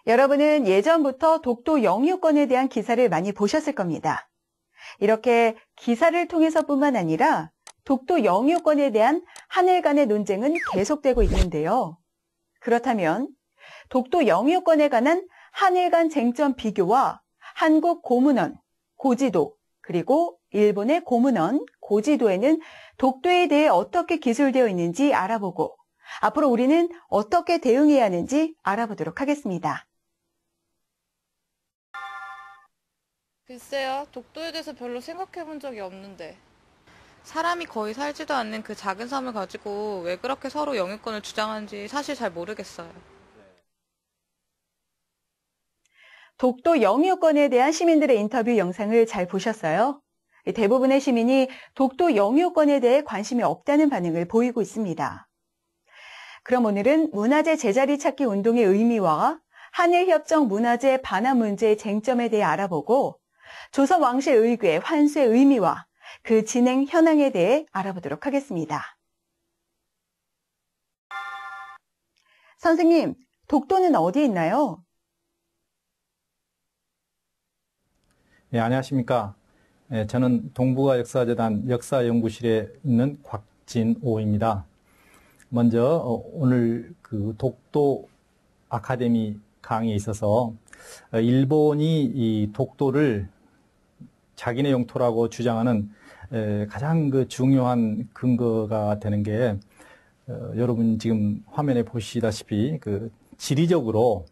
여러분은 예전부터 독도 영유권에 대한 기사를 많이 보셨을 겁니다. 이렇게 기사를 통해서뿐만 아니라 독도 영유권에 대한 한일 간의 논쟁은 계속되고 있는데요. 그렇다면 독도 영유권에 관한 한일 간 쟁점 비교와 한국 고문원, 고지도, 그리고 일본의 고문원, 고지도에는 독도에 대해 어떻게 기술되어 있는지 알아보고 앞으로 우리는 어떻게 대응해야 하는지 알아보도록 하겠습니다. 글쎄요, 독도에 대해서 별로 생각해 본 적이 없는데. 사람이 거의 살지도 않는 그 작은 섬을 가지고 왜 그렇게 서로 영유권을 주장하는지 사실 잘 모르겠어요. 독도 영유권에 대한 시민들의 인터뷰 영상을 잘 보셨어요? 대부분의 시민이 독도 영유권에 대해 관심이 없다는 반응을 보이고 있습니다. 그럼 오늘은 문화재 제자리 찾기 운동의 의미와 한일협정 문화재 반환 문제의 쟁점에 대해 알아보고 조선 왕실 의궤 환수의 의미와 그 진행 현황에 대해 알아보도록 하겠습니다. 선생님, 독도는 어디에 있나요? 네, 안녕하십니까. 저는 동북아역사재단 역사연구실에 있는 곽진오입니다. 먼저 오늘 그 독도 아카데미 강의에 있어서 일본이 이 독도를 자기네 영토라고 주장하는 가장 그 중요한 근거가 되는 게 여러분 지금 화면에 보시다시피 그 지리적으로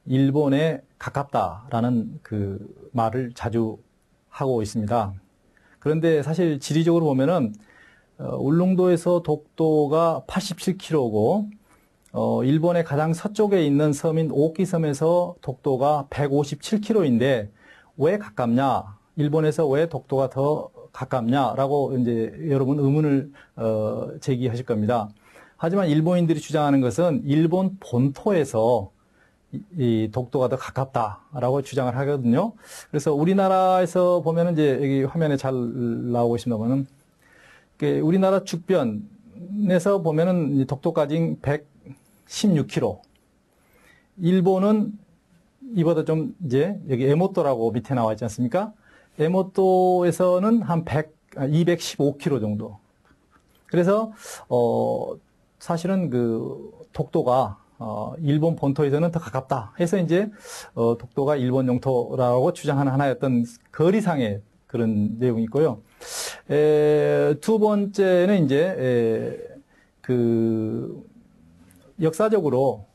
일본에 가깝다라는 그 말을 자주 하고 있습니다. 그런데 사실 지리적으로 보면은 울릉도에서 독도가 87km고 일본의 가장 서쪽에 있는 섬인 오키섬에서 독도가 157km인데 왜 가깝냐? 일본에서 왜 독도가 더 가깝냐라고 이제 여러분 의문을 제기하실 겁니다. 하지만 일본인들이 주장하는 것은 일본 본토에서 이 독도가 더 가깝다라고 주장을 하거든요. 그래서 우리나라에서 보면은 이제 여기 화면에 잘 나오고 있습니다만은 우리나라 주변에서 보면은 독도까지 116km. 일본은 이보다 좀 이제 여기 에모토라고 밑에 나와 있지 않습니까? 에모토에서는 한 215km 정도. 그래서 사실은 그 독도가 일본 본토에서는 더 가깝다 해서 이제 독도가 일본 영토라고 주장하는 하나의 어떤 거리상의 그런 내용이 있고요. 두 번째는 이제 그 역사적으로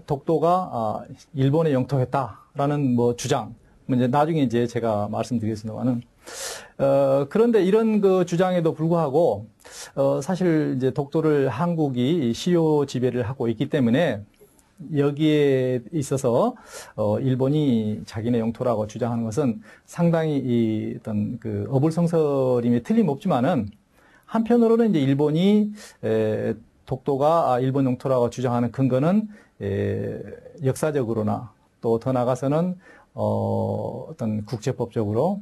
독도가 일본의 영토였다라는 뭐 주장. 이제 나중에 이제 제가 말씀드리겠습니다만은 그런데 이런 그 주장에도 불구하고 사실 이제 독도를 한국이 실효 지배를 하고 있기 때문에 여기에 있어서 일본이 자기네 영토라고 주장하는 것은 상당히 이 어떤 그 어불성설임이 틀림없지만은 한편으로는 이제 일본이 독도가 일본 영토라고 주장하는 근거는 역사적으로나 또 더 나아가서는 어떤 국제법적으로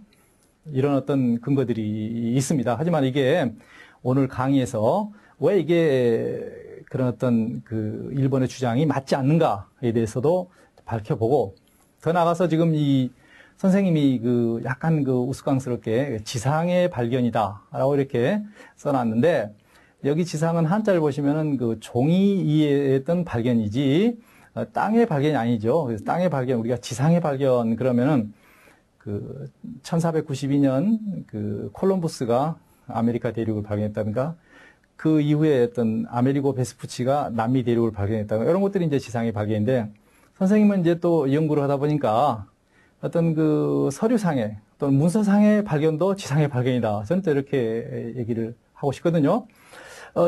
이런 어떤 근거들이 있습니다. 하지만 이게 오늘 강의에서 왜 이게 그런 어떤 그 일본의 주장이 맞지 않는가에 대해서도 밝혀보고 더 나아가서 지금 이 선생님이 그 약간 그 우스꽝스럽게 지상의 발견이다라고 이렇게 써놨는데 여기 지상은 한자를 보시면은 그 종이 이해했던 발견이지 땅의 발견이 아니죠. 그래서 땅의 발견, 우리가 지상의 발견 그러면은 그 1492년 그 콜럼버스가 아메리카 대륙을 발견했다든가 그 이후에 어떤 아메리고 베스푸치가 남미 대륙을 발견했다든가 이런 것들이 이제 지상의 발견인데 선생님은 이제 또 연구를 하다 보니까 어떤 그 서류상의 또는 문서상의 발견도 지상의 발견이다. 저는 또 이렇게 얘기를 하고 싶거든요.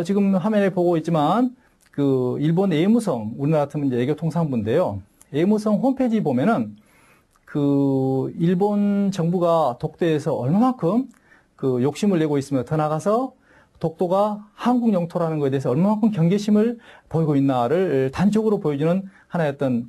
지금 화면에 보고 있지만 그 일본 애무성, 우리나라 같으면 이제 애교통상부인데요. 애무성 홈페이지 보면은 그 일본 정부가 독도에서 얼마만큼 그 욕심을 내고 있으며 더 나가서 독도가 한국 영토라는 것에 대해서 얼마만큼 경계심을 보이고 있나를 단적으로 보여주는 하나의 어떤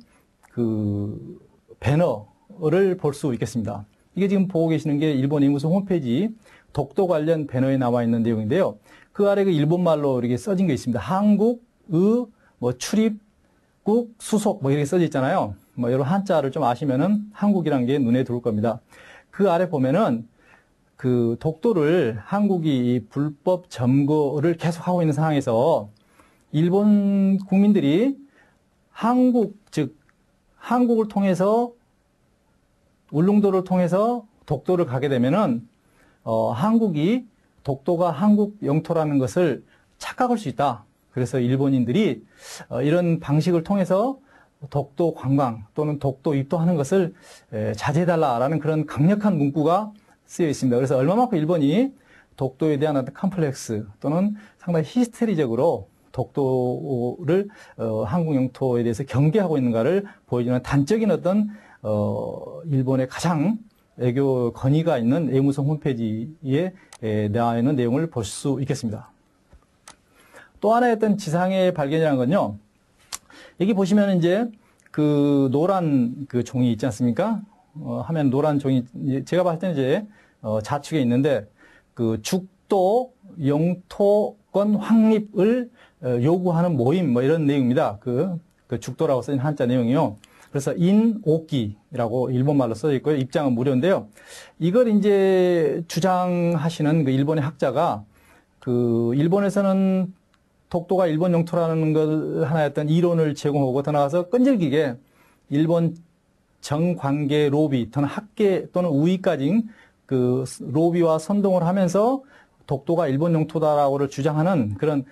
그 배너를 볼 수 있겠습니다. 이게 지금 보고 계시는 게 일본 외무성 홈페이지 독도 관련 배너에 나와 있는 내용인데요. 그 아래 그 일본말로 이렇게 써진 게 있습니다. 한국의 뭐 출입국 수속 뭐 이렇게 써져 있잖아요. 뭐 이런 한자를 좀 아시면은 한국이란 게 눈에 들어올 겁니다. 그 아래 보면은 그 독도를 한국이 불법 점거를 계속하고 있는 상황에서 일본 국민들이 한국을 통해서 울릉도를 통해서 독도를 가게 되면은 한국이 독도가 한국 영토라는 것을 착각할 수 있다. 그래서 일본인들이 이런 방식을 통해서 독도 관광 또는 독도 입도하는 것을 자제해달라라는 그런 강력한 문구가 쓰여 있습니다. 그래서 얼마만큼 일본이 독도에 대한 어떤 컴플렉스 또는 상당히 히스테리적으로 독도를 한국 영토에 대해서 경계하고 있는가를 보여주는 단적인 어떤 일본의 가장 외교 건의가 있는 외무성 홈페이지에 나와 있는 내용을 볼 수 있겠습니다. 또 하나의 어떤 지상의 발견이라는 건요. 여기 보시면 이제 그 노란 그 종이 있지 않습니까? 하면 노란 종이 제가 봤을 때는 이제 좌측에 있는데 그 죽도 영토권 확립을 요구하는 모임 뭐 이런 내용입니다. 그 죽도라고 써진 한자 내용이요. 그래서 인오키라고 일본말로 써져 있고요. 입장은 무료인데요. 이걸 이제 주장하시는 그 일본의 학자가 그 일본에서는 독도가 일본 영토라는 걸 하나의 어떤 이론을 제공하고 더 나아가서 끈질기게 일본 정관계 로비 또는 학계 또는 우위까지 그 로비와 선동을 하면서 독도가 일본 영토다라고를 주장하는 그런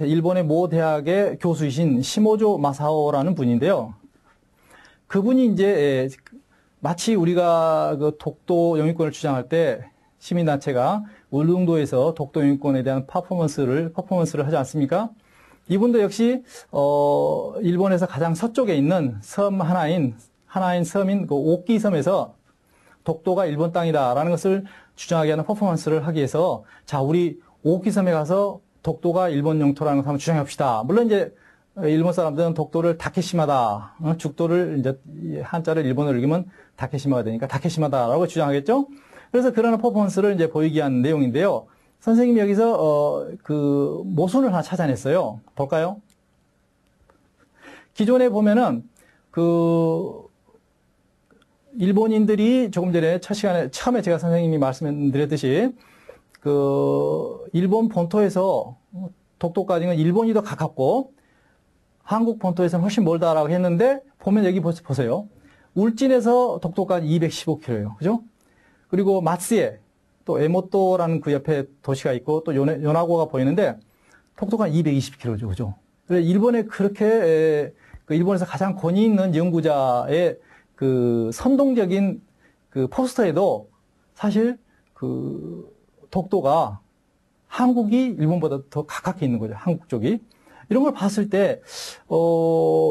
일본의 모 대학의 교수이신 시모조 마사오라는 분인데요. 그분이 이제 마치 우리가 그 독도 영유권을 주장할 때 시민단체가 울릉도에서 독도 영유권에 대한 퍼포먼스를 하지 않습니까? 이분도 역시 일본에서 가장 서쪽에 있는 섬 하나인 섬인 그 오키 섬에서 독도가 일본 땅이다라는 것을 주장하게 하는 퍼포먼스를 하기 위해서 자 우리 오키 섬에 가서 독도가 일본 영토라는 것을 한번 주장해봅시다. 물론 이제 일본 사람들은 독도를 다케시마다, 죽도를 이제 한자를 일본어로 읽으면 다케시마가 되니까 다케시마다라고 주장하겠죠. 그래서 그런 퍼포먼스를 이제 보이기 위한 내용인데요. 선생님이 여기서 그 모순을 하나 찾아냈어요. 볼까요? 기존에 보면은 그 일본인들이 조금 전에 첫 시간에 처음에 제가 선생님이 말씀드렸듯이 그 일본 본토에서 독도까지는 일본이 더 가깝고 한국 본토에서는 훨씬 멀다라고 했는데 보면 여기 보세요. 울진에서 독도까지 215km예요. 그죠? 그리고 마츠에 또 에모토라는 그 옆에 도시가 있고 또 요나고가 보이는데 독도가 220km죠. 그죠? 그래서 일본에 그렇게 그 일본에서 가장 권위 있는 연구자의 그 선동적인 그 포스터에도 사실 그 독도가 한국이 일본보다 더 가깝게 있는 거죠. 한국 쪽이. 이런 걸 봤을 때,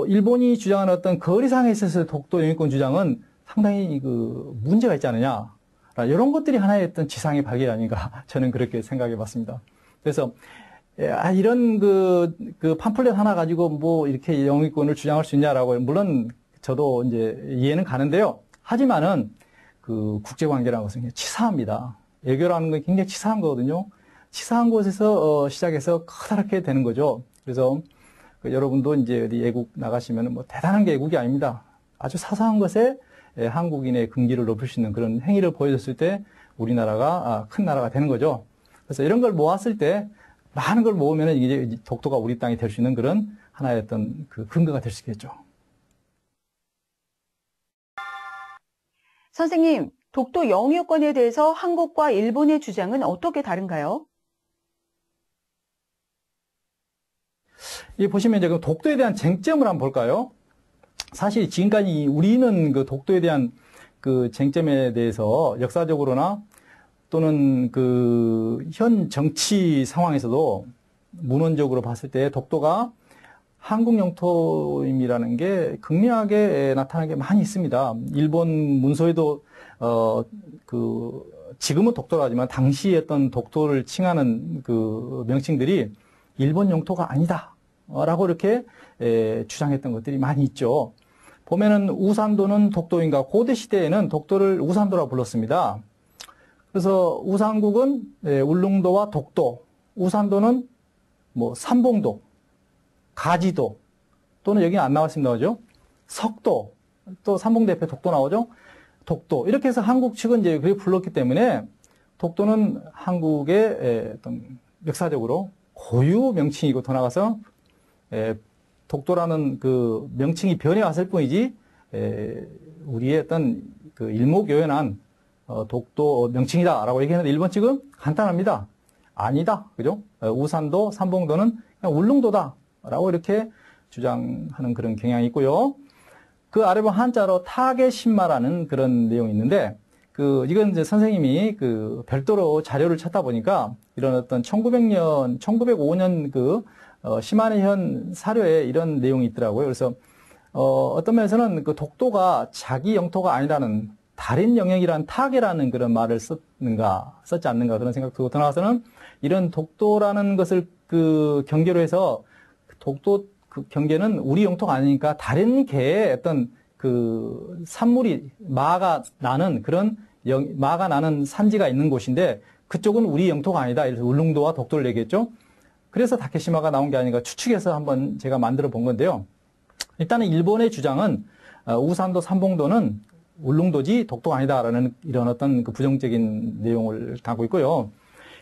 일본이 주장하는 어떤 거리상에 있어서 독도 영유권 주장은 상당히 그 문제가 있지 않느냐. 이런 것들이 하나의 어떤 지상의 발견 아닌가. 저는 그렇게 생각해 봤습니다. 그래서, 이런 그 팜플렛 하나 가지고 뭐 이렇게 영유권을 주장할 수 있냐라고, 물론 저도 이제 이해는 가는데요. 하지만은 그 국제관계라는 것은 치사합니다. 외교라는 건 굉장히 치사한 거거든요. 치사한 곳에서 시작해서 커다랗게 되는 거죠. 그래서 여러분도 이제 어디 외국 나가시면 뭐 대단한 게 외국이 아닙니다. 아주 사소한 것에 한국인의 긍지를 높일 수 있는 그런 행위를 보여줬을 때 우리나라가 큰 나라가 되는 거죠. 그래서 이런 걸 모았을 때 많은 걸 모으면 이제 독도가 우리 땅이 될 수 있는 그런 하나의 어떤 그 근거가 될 수 있겠죠. 선생님, 독도 영유권에 대해서 한국과 일본의 주장은 어떻게 다른가요? 이 보시면 이제 그 독도에 대한 쟁점을 한번 볼까요? 사실 지금까지 우리는 그 독도에 대한 그 쟁점에 대해서 역사적으로나 또는 그 현 정치 상황에서도 문헌적으로 봤을 때 독도가 한국 영토임이라는 게 극명하게 나타나는 게 많이 있습니다. 일본 문서에도 지금은 독도라지만 당시 어떤 독도를 칭하는 그 명칭들이 일본 영토가 아니다라고 이렇게 주장했던 것들이 많이 있죠. 보면은 우산도는 독도인가, 고대 시대에는 독도를 우산도라고 불렀습니다. 그래서 우산국은 울릉도와 독도, 우산도는 뭐 삼봉도, 가지도, 또는 여기 안 나왔습니다. 그죠? 석도, 또 삼봉도 옆에 독도 나오죠? 독도. 이렇게 해서 한국 측은 이제 그렇게 불렀기 때문에 독도는 한국의 어떤 역사적으로 고유 명칭이고 더 나아가서 독도라는 그 명칭이 변해왔을 뿐이지 우리의 어떤 그 일목요연한 독도 명칭이다라고 얘기하는데 일본 측은 간단합니다. 아니다. 그죠? 우산도, 삼봉도는 그냥 울릉도다라고 이렇게 주장하는 그런 경향이 있고요. 그 아래 보면 한자로 타계신마라는 그런 내용이 있는데 이건 이제 선생님이 별도로 자료를 찾다 보니까 이런 어떤 1900년, 1905년 시마네현 사료에 이런 내용이 있더라고요. 그래서, 어떤 면에서는 독도가 자기 영토가 아니라는 다른 영역이란 타계라는 그런 말을 썼지 않는가 그런 생각도 들고 더 나아가서는 이런 독도라는 것을 경계로 해서 독도 경계는 우리 영토가 아니니까 다른 개의 어떤 산물이 마가 나는 그런 마가 나는 산지가 있는 곳인데 그쪽은 우리 영토가 아니다. 이래서 울릉도와 독도를 얘기했죠. 그래서 다케시마가 나온 게 아닌가 추측해서 한번 제가 만들어 본 건데요. 일단은 일본의 주장은 우산도, 삼봉도는 울릉도지 독도가 아니다라는 이런 어떤 부정적인 내용을 담고 있고요.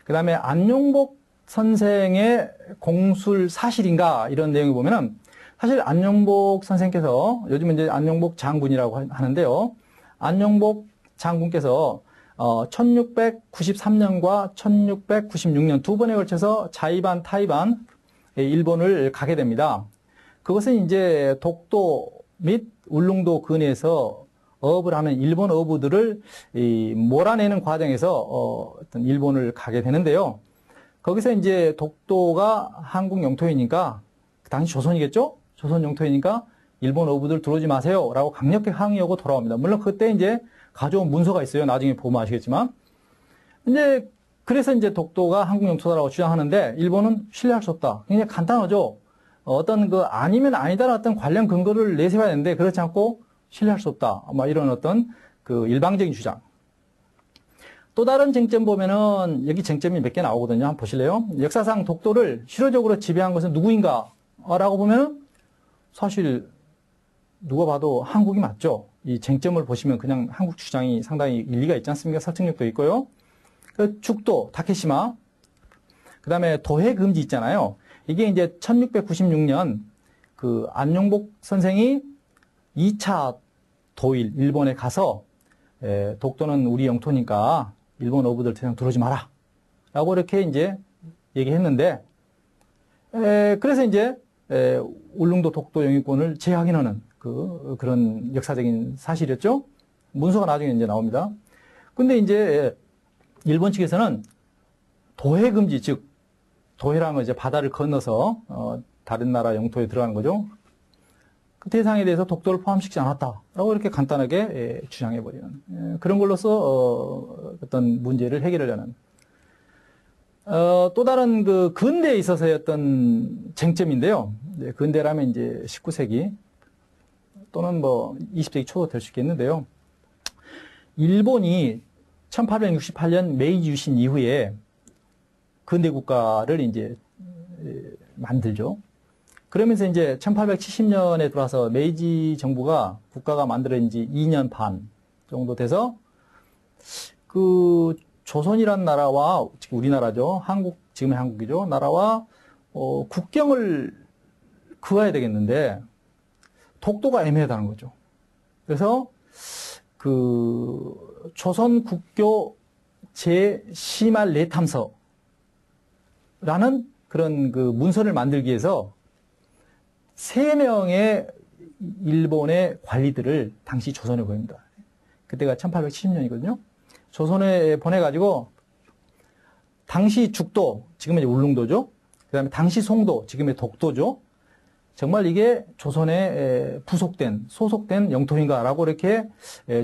그 다음에 안용복 선생의 공술 사실인가 이런 내용을 보면은 사실 안용복 선생께서 요즘 이제 안용복 장군이라고 하는데요. 안용복 장군께서 1693년과 1696년 두 번에 걸쳐서 자이반, 타이반 일본을 가게 됩니다. 그것은 이제 독도 및 울릉도 근해에서 어업을 하는 일본 어부들을 몰아내는 과정에서 어떤 일본을 가게 되는데요. 거기서 이제 독도가 한국 영토이니까 당시 조선이겠죠? 조선 영토이니까 일본 어부들 들어오지 마세요라고 강력하게 항의하고 돌아옵니다. 물론 그때 이제 가져온 문서가 있어요. 나중에 보면 아시겠지만. 이제 그래서 이제 독도가 한국 영토다라고 주장하는데 일본은 신뢰할 수 없다. 굉장히 간단하죠. 어떤 아니면 아니다라는 어떤 관련 근거를 내세워야 되는데 그렇지 않고 신뢰할 수 없다. 이런 어떤 일방적인 주장. 또 다른 쟁점 보면은 여기 쟁점이 몇 개 나오거든요. 한번 보실래요? 역사상 독도를 실효적으로 지배한 것은 누구인가? 라고 보면은 사실 누가 봐도 한국이 맞죠. 이 쟁점을 보시면 그냥 한국 주장이 상당히 일리가 있지 않습니까? 설득력도 있고요. 죽도, 다케시마. 그 다음에 도해 금지 있잖아요. 이게 이제 1696년 안용복 선생이 2차 도일, 일본에 가서 독도는 우리 영토니까 일본 어부들 대상 들어오지 마라. 라고 이렇게 이제 얘기했는데, 그래서 이제 울릉도 독도 영유권을 재확인하는 그런 역사적인 사실이었죠. 문서가 나중에 이제 나옵니다. 근데 이제 일본 측에서는 도해 금지, 즉 도해라는 건 이제 바다를 건너서 다른 나라 영토에 들어가는 거죠. 그 대상에 대해서 독도를 포함시키지 않았다라고 이렇게 간단하게 주장해버리는 그런 걸로써 어떤 문제를 해결하려는 또 다른 근대에 있어서의 어떤 쟁점인데요. 근대라면 이제 19세기 또는 20세기 초도 될 수 있겠는데요. 일본이 1868년 메이지 유신 이후에 근대 국가를 이제 만들죠. 그러면서 이제 1870년에 들어와서 메이지 정부가 국가가 만들어진 지 2년 반 정도 돼서 조선이란 나라와, 우리나라죠. 지금의 한국이죠. 나라와, 국경을 그어야 되겠는데, 독도가 애매하다는 거죠. 그래서, 조선 국교 제10말 내탐서라는 그런 문서를 만들기 위해서 3명의 일본의 관리들을 당시 조선에 보냅니다. 그때가 1870년이거든요. 조선에 보내가지고 당시 죽도, 지금의 울릉도죠. 그 다음에 당시 송도, 지금의 독도죠. 정말 이게 조선에 소속된 영토인가라고 이렇게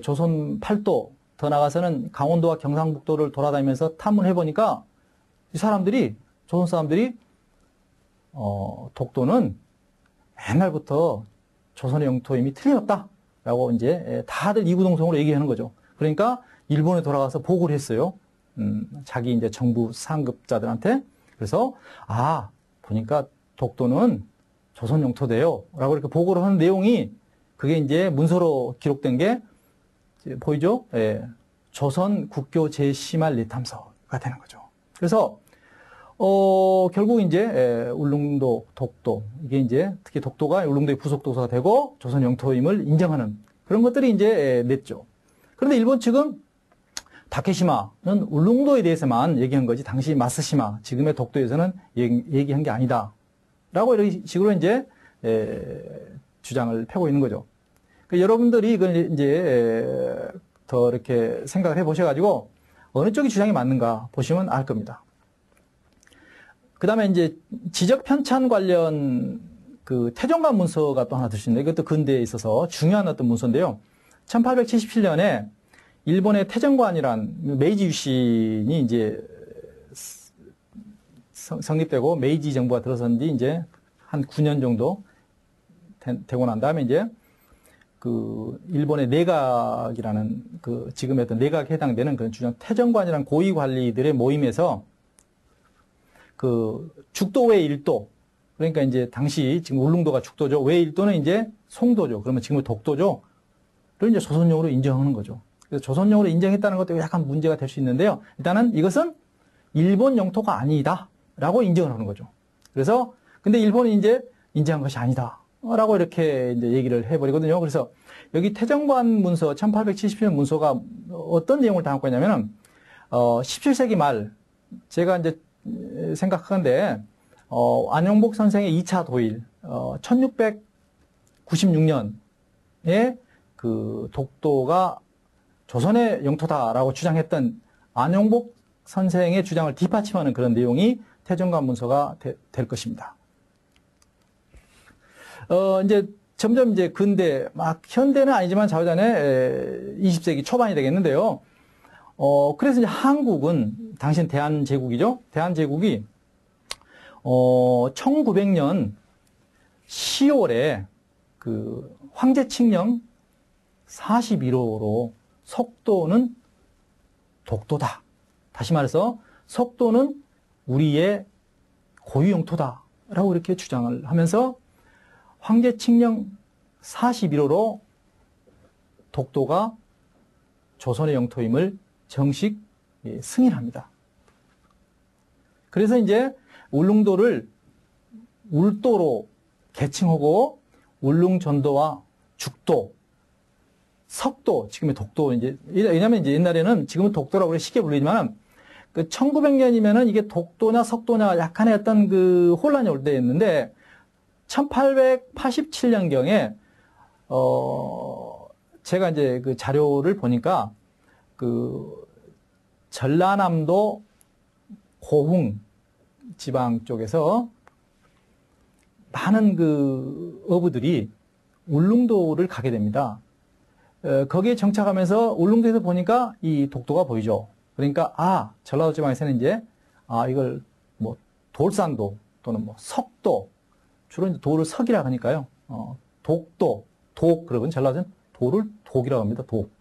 조선 팔도, 더 나가서는 강원도와 경상북도를 돌아다니면서 탐문해보니까 조선 사람들이 독도는 옛날부터 조선의 영토임이 틀림없다. 라고 이제 다들 이구동성으로 얘기하는 거죠. 그러니까 일본에 돌아가서 보고를 했어요. 자기 이제 정부 상급자들한테. 그래서, 보니까 독도는 조선 영토대요. 라고 이렇게 보고를 하는 내용이 그게 이제 문서로 기록된 게 보이죠? 예. 조선 국교 제10말 리탐서가 되는 거죠. 그래서, 결국 이제, 울릉도, 독도, 이게 이제 특히 독도가 울릉도의 부속도서가 되고 조선 영토임을 인정하는 그런 것들이 이제 냈죠. 그런데 일본 측은 다케시마는 울릉도에 대해서만 얘기한 거지 당시 마쓰시마, 지금의 독도에서는 얘기한 게 아니다. 라고 이런 식으로 이제 주장을 펴고 있는 거죠. 여러분들이 이걸 이제 더 이렇게 생각을 해 보셔가지고 어느 쪽이 주장이 맞는가 보시면 알 겁니다. 그 다음에 이제 지적 편찬 관련 그 태종관 문서가 또 하나 들수있는데 이것도 근대에 있어서 중요한 어떤 문서인데요. 1877년에 일본의 태정관이란 메이지 유신이 이제 성립되고 메이지 정부가 들어선 뒤 이제 한 9년 정도 되고 난 다음에 이제 그 일본의 내각이라는 그 지금의 어떤 내각에 해당되는 그런 주장 태정관이라는 고위 관리들의 모임에서 그 죽도 외 일도 그러니까 이제 당시 지금 울릉도가 죽도죠. 외 일도는 이제 송도죠. 그러면 지금은 독도죠. 를 이제 조선령으로 인정하는 거죠. 그래서 조선령으로 인정했다는 것도 약간 문제가 될 수 있는데요. 일단은 이것은 일본 영토가 아니다라고 인정을 하는 거죠. 그래서 근데 일본이 이제 인정한 것이 아니다라고 이렇게 이제 얘기를 해버리거든요. 그래서 여기 태정관 문서 1877년 문서가 어떤 내용을 담고 있냐면은 17세기 말 제가 이제 생각하건데 안용복 선생의 2차 도일 1696년에 그 독도가 조선의 영토다라고 주장했던 안용복 선생의 주장을 뒷받침하는 그런 내용이 태정관 문서가 될 것입니다. 이제 점점 이제 근대 막 현대는 아니지만 좌우전에 20세기 초반이 되겠는데요. 그래서 이제 한국은 당신 대한제국이죠. 대한제국이 1900년 10월에 그 황제칙령 41호로 석도는 독도다. 다시 말해서 석도는 우리의 고유 영토다라고 이렇게 주장을 하면서 황제칙령 41호로 독도가 조선의 영토임을 정식 승인합니다. 그래서 이제 울릉도를 울도로 개칭하고 울릉전도와 죽도, 석도, 지금의 독도, 이제, 왜냐면 이제 옛날에는 지금은 독도라고 쉽게 불리지만, 그 1900년이면은 이게 독도냐 석도냐 약간의 어떤 그 혼란이 올 때였는데, 1887년경에, 제가 이제 그 자료를 보니까, 그, 전라남도 고흥 지방 쪽에서 많은 그 어부들이 울릉도를 가게 됩니다. 거기에 정착하면서 울릉도에서 보니까 이 독도가 보이죠. 그러니까 전라도 지방에서는 이제 이걸 뭐 돌산도 또는 뭐 석도 주로 이제 돌을 석이라 하니까요. 독도 독 그러면 전라도는 돌을 독이라고 합니다. 독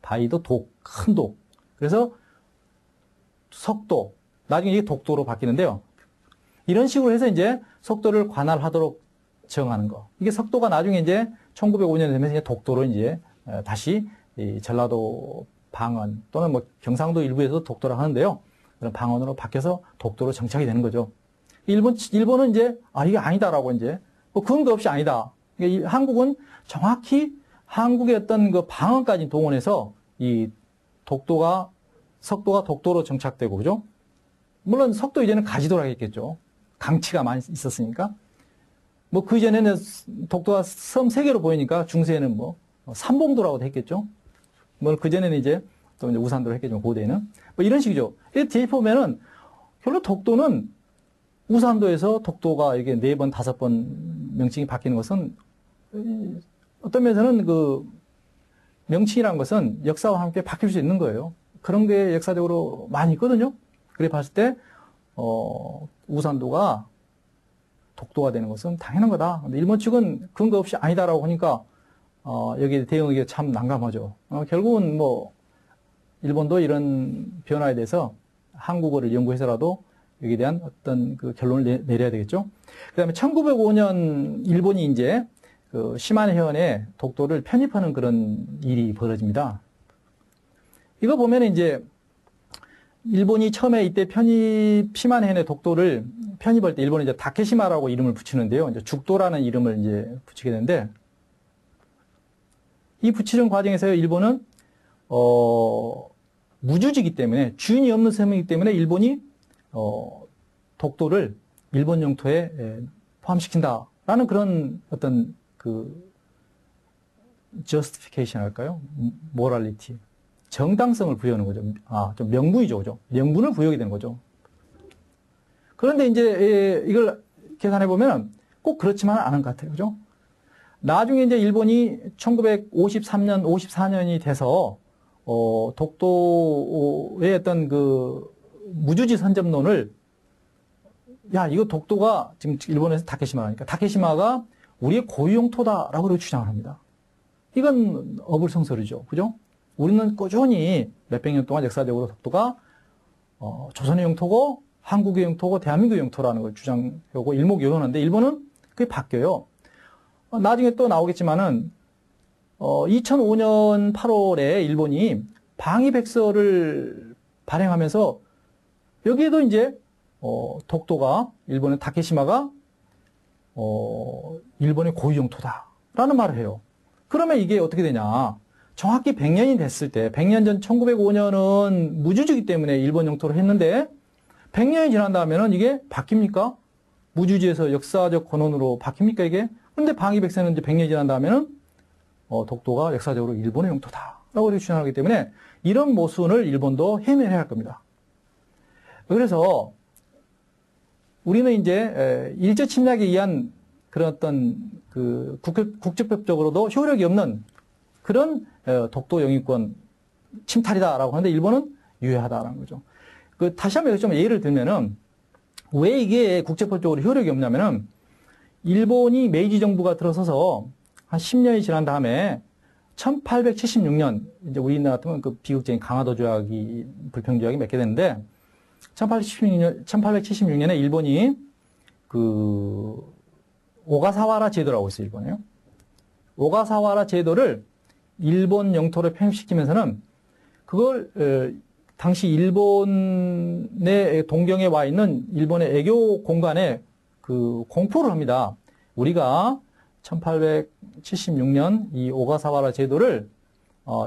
바위도 독 큰 독. 그래서 석도 나중에 이게 독도로 바뀌는데요. 이런 식으로 해서 이제 석도를 관할하도록 정하는 거. 이게 석도가 나중에 이제 1905년에 되면서 이제 독도로 이제 다시 이 전라도 방언 또는 뭐 경상도 일부에서 독도라고 하는데요. 그런 방언으로 바뀌어서 독도로 정착이 되는 거죠. 일본은 이제 이게 아니다라고 이제 뭐 근거 없이 아니다. 그러니까 한국은 정확히 한국의 어떤 그 방언까지 동원해서 이 석도가 독도로 정착되고 그죠? 물론 석도 이제는 가지도라고 했겠죠. 강치가 많이 있었으니까. 뭐 그 이전에는 독도가 섬 3개로 보이니까 중세에는 뭐 삼봉도라고도 했겠죠. 뭐 그 전에는 이제 또 이제 우산도로 했겠죠. 고대에는 뭐 이런 식이죠. 이 뒤에 보면은 결국 독도는 우산도에서 독도가 이게 4번, 5번 명칭이 바뀌는 것은 어떤 면에서는 그 명칭이라는 것은 역사와 함께 바뀔 수 있는 거예요. 그런 게 역사적으로 많이 있거든요. 그래 봤을 때 우산도가 독도가 되는 것은 당연한 거다. 근데 일본 측은 근거 없이 아니다라고 하니까 여기에 대응하기가 참 난감하죠. 결국은 뭐, 일본도 이런 변화에 대해서 한국어를 연구해서라도 여기에 대한 어떤 그 결론을 내려야 되겠죠. 그 다음에 1905년 일본이 이제 그 시마네현에 독도를 편입하는 그런 일이 벌어집니다. 이거 보면 이제 일본이 처음에 이때 시마네현의 독도를 편입할 때 일본은 이제 다케시마라고 이름을 붙이는데요. 이제 죽도라는 이름을 이제 붙이게 되는데 이 붙이는 과정에서 일본은 무주지기 때문에 주인이 없는 섬이기 때문에 일본이 독도를 일본 영토에 포함시킨다라는 그런 어떤 그 justification 할까요? morality. 정당성을 부여하는 거죠. 좀 명분이죠. 그죠? 명분을 부여하게 되는 거죠. 그런데 이제 이걸 계산해 보면 꼭 그렇지만은 않은 것 같아요. 그죠? 나중에 이제 일본이 1953년, 54년이 돼서 독도의 어떤 그 무주지 선점론을 이거 독도가 지금 일본에서 다케시마라니까 다케시마가 우리의 고유 영토다라고 주장을 합니다. 이건 어불성설이죠. 그죠? 우리는 꾸준히 몇백 년 동안 역사적으로 독도가 조선의 영토고 한국의 영토고 대한민국의 영토라는 걸 주장하고 일목요연한데 일본은 그게 바뀌어요. 나중에 또 나오겠지만은 2005년 8월에 일본이 방위백서를 발행하면서 여기에도 이제 독도가 일본의 다케시마가 일본의 고유 영토다라는 말을 해요. 그러면 이게 어떻게 되냐? 정확히 100년이 됐을 때 100년 전 1905년은 무주지이기 때문에 일본 영토로 했는데 100년이 지난 다음에는 이게 바뀝니까? 무주지에서 역사적 권한으로 바뀝니까 이게? 그런데 방위백서는 이제 100년이 지난 다음에는 독도가 역사적으로 일본의 영토다라고 주장하기 때문에 이런 모순을 일본도 해명해야 할 겁니다. 그래서 우리는 이제 일제 침략에 의한 그런 어떤 그 국제법적으로도 효력이 없는 그런 독도 영유권 침탈이다라고 하는데 일본은 유효하다라는 거죠. 다시 한번 좀 예를 들면은 왜 이게 국제법적으로 효력이 없냐면은 일본이 메이지 정부가 들어서서 한 10년이 지난 다음에 1876년 이제 우리나라 같으면 그 비극적인 강화도 조약이 불평 조약이 맺게 되는데 1876년에 일본이 그 오가사와라 제도라고 있어요. 일본이요. 오가사와라 제도를 일본 영토로 편입시키면서는 그걸 당시 일본의 동경에 와 있는 일본의 애교 공간에 그 공포를 합니다. 우리가 1876년 이 오가사와라 제도를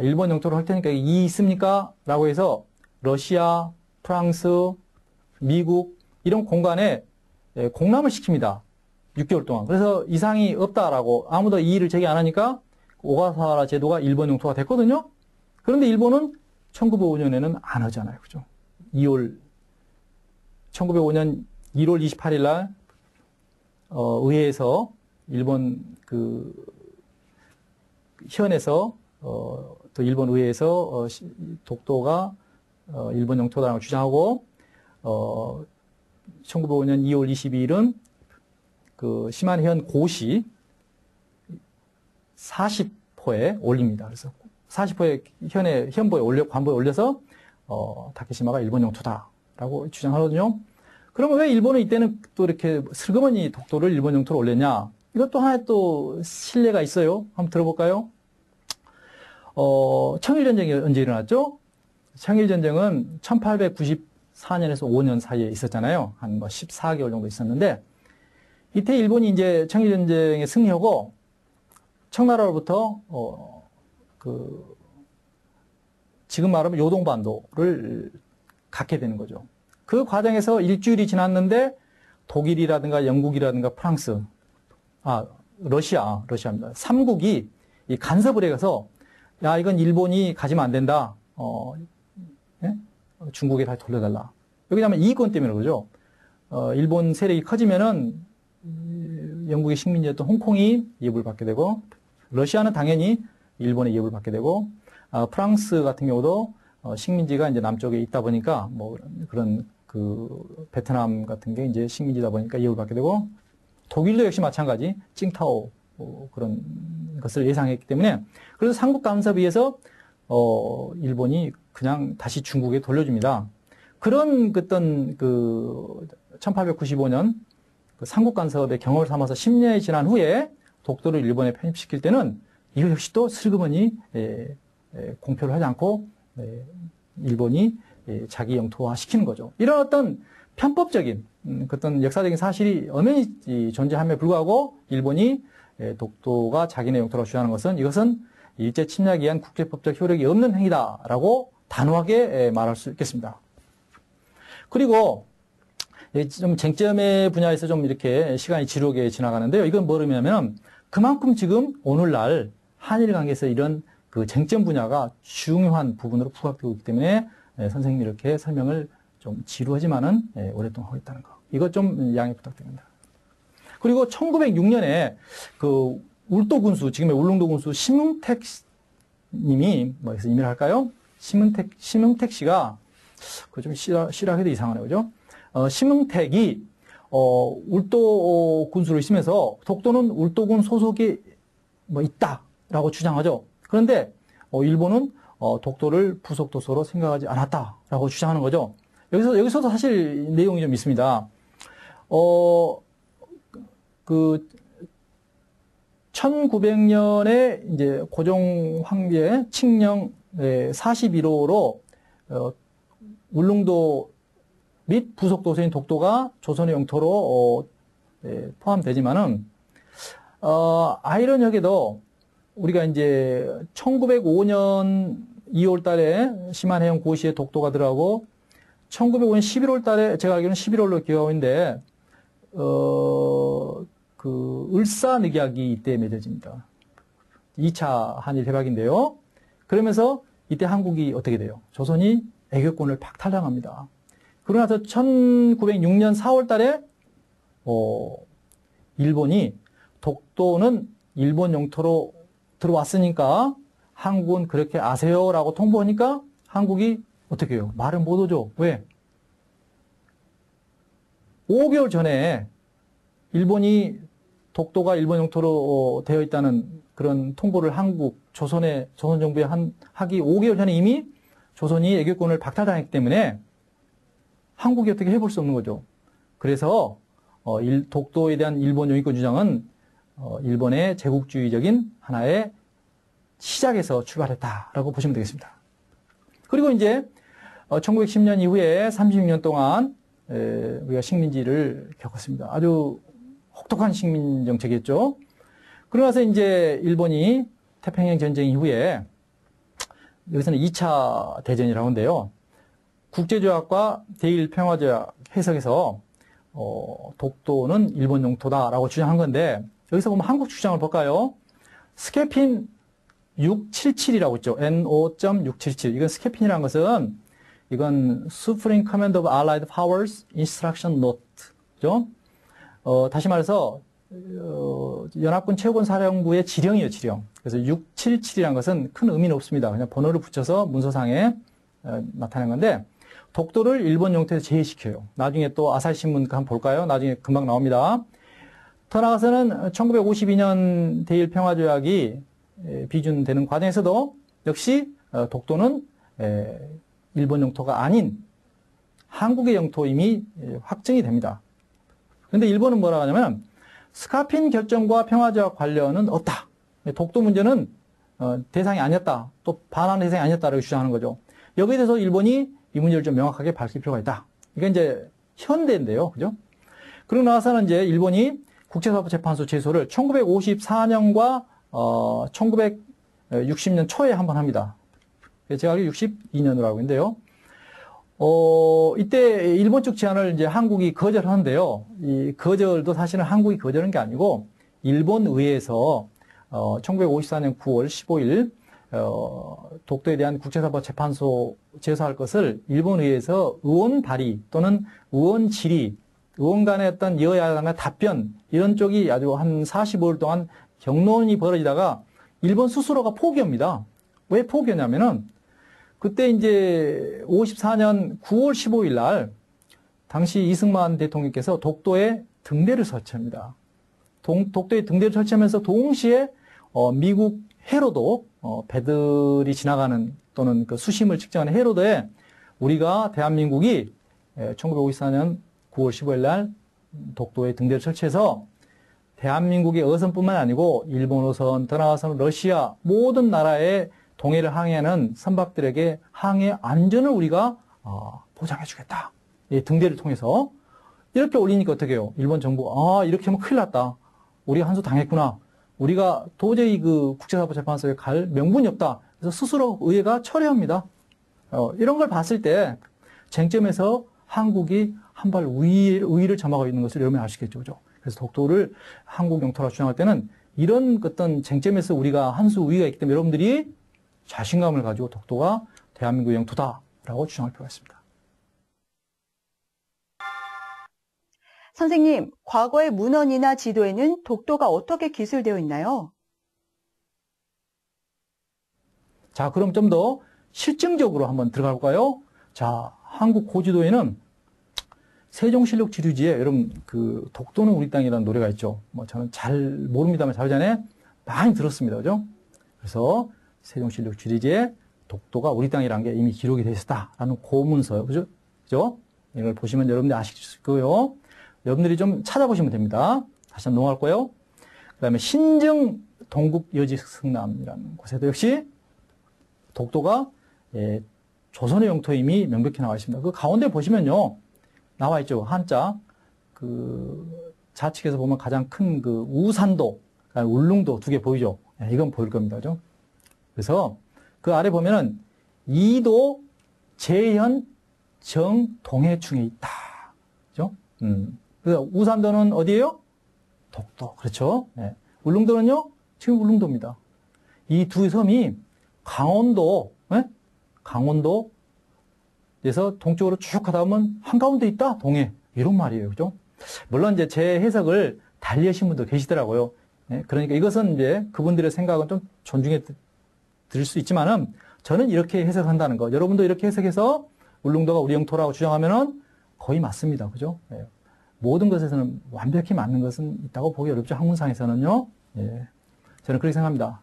일본 영토로 할 테니까 이 있습니까? 라고 해서 러시아, 프랑스, 미국 이런 공간에 공람을 시킵니다. 6개월 동안. 그래서 이상이 없다라고 아무도 이의를 제기 안 하니까 오가사와라 제도가 일본 영토가 됐거든요. 그런데 일본은 1905년에는 안 하잖아요. 그죠? 1905년 1월 28일 날 의회에서 일본 그 현에서 또 일본 의회에서 독도가 일본 영토다라고 주장하고 1905년 2월 22일은 그 시마네현 고시 40호에 올립니다. 그래서 40호에 현보에 관보에 올려서 다케시마가 일본 영토다라고 주장하거든요. 그러면 왜 일본은 이때는 또 이렇게 슬그머니 독도를 일본 영토로 올렸냐? 이것도 하나의 또 신뢰가 있어요. 한번 들어볼까요? 청일전쟁이 언제 일어났죠? 청일전쟁은 1894년에서 5년 사이에 있었잖아요. 한 14개월 정도 있었는데, 이때 일본이 이제 청일전쟁에 승리하고, 청나라로부터, 지금 말하면 요동반도를 갖게 되는 거죠. 그 과정에서 일주일이 지났는데, 독일이라든가 영국이라든가 프랑스, 러시아입니다. 3국이 이 간섭을 해가서, 야, 이건 일본이 가지면 안 된다. 예? 중국에 다시 돌려달라. 여기냐면 이익권 때문에 그러죠. 일본 세력이 커지면은 영국의 식민지였던 홍콩이 이익을 받게 되고, 러시아는 당연히 일본의 이익을 받게 되고, 프랑스 같은 경우도 식민지가 이제 남쪽에 있다 보니까 뭐 그런 그 베트남 같은 게 이제 식민지다 보니까 이익을 받게 되고, 독일도 역시 마찬가지 칭타오 그런 것을 예상했기 때문에 그래서 삼국 간섭위에서 일본이 그냥 다시 중국에 돌려줍니다. 그런 어떤 1895년 그 삼국 간섭의 경험을 삼아서 10년이 지난 후에 독도를 일본에 편입시킬 때는 이거 역시 또 슬그머니 공표를 하지 않고 일본이 자기 영토화 시키는 거죠. 이런 어떤 편법적인 어떤 역사적인 사실이 엄연히 존재함에 불구하고 일본이 독도가 자기네 영토라고 주장하는 것은 이것은 일제 침략에 의한 국제법적 효력이 없는 행위다라고 단호하게 말할 수 있겠습니다. 그리고 좀 쟁점의 분야에서 좀 이렇게 시간이 지루하게 지나가는데요. 이건 뭐냐면 그만큼 지금 오늘날 한일 관계에서 이런 그 쟁점 분야가 중요한 부분으로 부각되고 있기 때문에 선생님이 이렇게 설명을 좀 지루하지만은 오랫동안 하고 있다는 거. 이것 좀 양해 부탁드립니다. 그리고 1906년에 그 울도 군수, 지금의 울릉도 군수 심흥택 님이 뭐해서 임의를 할까요? 심흥택 씨가 그 좀 실화해도 이상하네요, 그죠? 심흥택이 울도 군수로 있으면서 독도는 울도군 소속이 뭐 있다라고 주장하죠. 그런데 일본은 독도를 부속 도서로 생각하지 않았다라고 주장하는 거죠. 여기서도 사실 내용이 좀 있습니다. 1900년에 이제 고종 황제 칙령 41호로 울릉도 및 부속 도서인 독도가 조선의 영토로 포함되지만은 아이러니하게도 우리가 이제 1905년 2월 달에 심한해영 고시에 독도가 들어가고 1905년 11월 달에 제가 알기로는 11월로 기억하고 있는데 그 을사늑약이 이때 맺어집니다. 2차 한일 협약인데요. 그러면서 이때 한국이 어떻게 돼요? 조선이 애교권을 박탈당합니다. 그러고 나서 1906년 4월 달에 일본이 독도는 일본 영토로 들어왔으니까 한국은 그렇게 아세요라고 통보하니까 한국이 어떻게 해요? 말은 못 오죠. 왜? 5개월 전에 일본이 독도가 일본 영토로 되어 있다는 그런 통보를 조선 정부에 하기 5개월 전에 이미 조선이 애교권을 박탈당했기 때문에 한국이 어떻게 해볼 수 없는 거죠. 그래서 독도에 대한 일본 영유권 주장은 일본의 제국주의적인 하나의 시작에서 출발했다라고 보시면 되겠습니다. 그리고 이제 1910년 이후에 36년 동안 우리가 식민지를 겪었습니다. 아주 혹독한 식민 정책이었죠. 그러고 나서 이제 일본이 태평양 전쟁 이후에 여기서는 2차 대전이라고 하는데요. 국제조약과 대일평화조약 해석에서 독도는 일본 영토다라고 주장한 건데 여기서 보면 한국 주장을 볼까요? 스케핀 677이라고 있죠. NO.677. 이건 스케핀이라는 것은 이건 Supreme Command of Allied Powers Instruction Note. 그죠? 다시 말해서 연합군 최고권 사령부의 지령이에요, 지령. 그래서 677이라는 것은 큰 의미는 없습니다. 그냥 번호를 붙여서 문서상에 나타낸 건데 독도를 일본 영토에서 제외시켜요. 나중에 또 아사히신문 한번 볼까요? 나중에 금방 나옵니다. 더 나아가서는 1952년 대일평화조약이 비준되는 과정에서도 역시 독도는 일본 영토가 아닌 한국의 영토임이 확정이 됩니다. 그런데 일본은 뭐라고 하냐면 스카핀 결정과 평화조약 관련은 없다. 독도 문제는 대상이 아니었다. 또 반환 대상이 아니었다라고 주장하는 거죠. 여기에 대해서 일본이 이 문제를 좀 명확하게 밝힐 필요가 있다. 이게 이제 현대인데요. 그죠? 그러고 나서는 이제 일본이 국제사법재판소 제소를 1954년과 1960년 초에 한번 합니다. 제가 알기로 62년으로 알고 있는데요. 이때 일본 측 제안을 이제 한국이 거절하는데요. 이 거절도 사실은 한국이 거절한 게 아니고 일본 의회에서 1954년 9월 15일 독도에 대한 국제사법재판소 제소할 것을 일본 의회에서 의원 발의 또는 의원 질의, 의원 간의 어떤 여야 간의 답변 이런 쪽이 아주 한 45일 동안 격론이 벌어지다가 일본 스스로가 포기합니다. 왜 포기했냐면은 그때 이제 54년 9월 15일 날 당시 이승만 대통령께서 독도에 등대를 설치합니다. 독도에 등대를 설치하면서 동시에 미국 해로도 배들이 지나가는 또는 그 수심을 측정하는 해로도에 우리가 대한민국이 1954년 9월 15일 날 독도에 등대를 설치해서 대한민국의 어선뿐만 아니고 일본 어선, 떠나가서는 러시아 모든 나라의 동해를 항해하는 선박들에게 항해 안전을 우리가 보장해주겠다. 이 등대를 통해서 이렇게 올리니까 어떻게 해요? 일본 정부 이렇게 하면 큰일 났다. 우리가 한수 당했구나. 우리가 도저히 그 국제사법재판소에 갈 명분이 없다. 그래서 스스로 의회가 철회합니다. 이런 걸 봤을 때 쟁점에서 한국이 한 발 우위를 점하고 있는 것을 여러분이 아시겠죠, 그죠? 그래서 독도를 한국 영토라 주장할 때는 이런 어떤 쟁점에서 우리가 한 수 우위가 있기 때문에 여러분들이 자신감을 가지고 독도가 대한민국 영토다라고 주장할 필요가 있습니다. 선생님, 과거의 문헌이나 지도에는 독도가 어떻게 기술되어 있나요? 자, 그럼 좀 더 실증적으로 한번 들어가 볼까요? 자, 한국 고지도에는 세종실록 지류지에 여러분 그 독도는 우리 땅이라는 노래가 있죠. 뭐 저는 잘 모릅니다만 자주전에 많이 들었습니다. 그죠? 그래서 세종실록 지류지에 독도가 우리 땅이라는 게 이미 기록이 되어 있었다라는 고문서요. 그죠? 그죠? 이걸 보시면 여러분들이 아실 수 있고요. 여러분들이 좀 찾아보시면 됩니다. 다시 한번 넘어갈 거예요. 그 다음에 신증 동국여지승남이라는 곳에도 역시 독도가 조선의 영토임이 명백히 나와 있습니다. 그 가운데 보시면요. 나와 있죠. 한자. 그 좌측에서 보면 가장 큰 그 우산도, 울릉도 두 개 보이죠. 이건 보일 겁니다. 그죠? 그래서 그 아래 보면은 이도, 재현, 정, 동해충에 있다. 그죠? 그래서 우산도는 어디예요? 독도. 그렇죠? 네. 울릉도는요? 지금 울릉도입니다. 이 두 섬이 강원도, 네? 강원도에서 동쪽으로 쭉 가다 보면 한가운데 있다, 동해. 이런 말이에요. 그죠? 물론 이제 제 해석을 달리 하신 분도 계시더라고요. 네? 그러니까 이것은 이제 그분들의 생각은 좀 존중해 드릴 수 있지만은 저는 이렇게 해석한다는 거. 여러분도 이렇게 해석해서 울릉도가 우리 영토라고 주장하면은 거의 맞습니다. 그죠? 네. 모든 것에서는 완벽히 맞는 것은 있다고 보기 어렵죠. 학문상에서는요. 예. 저는 그렇게 생각합니다.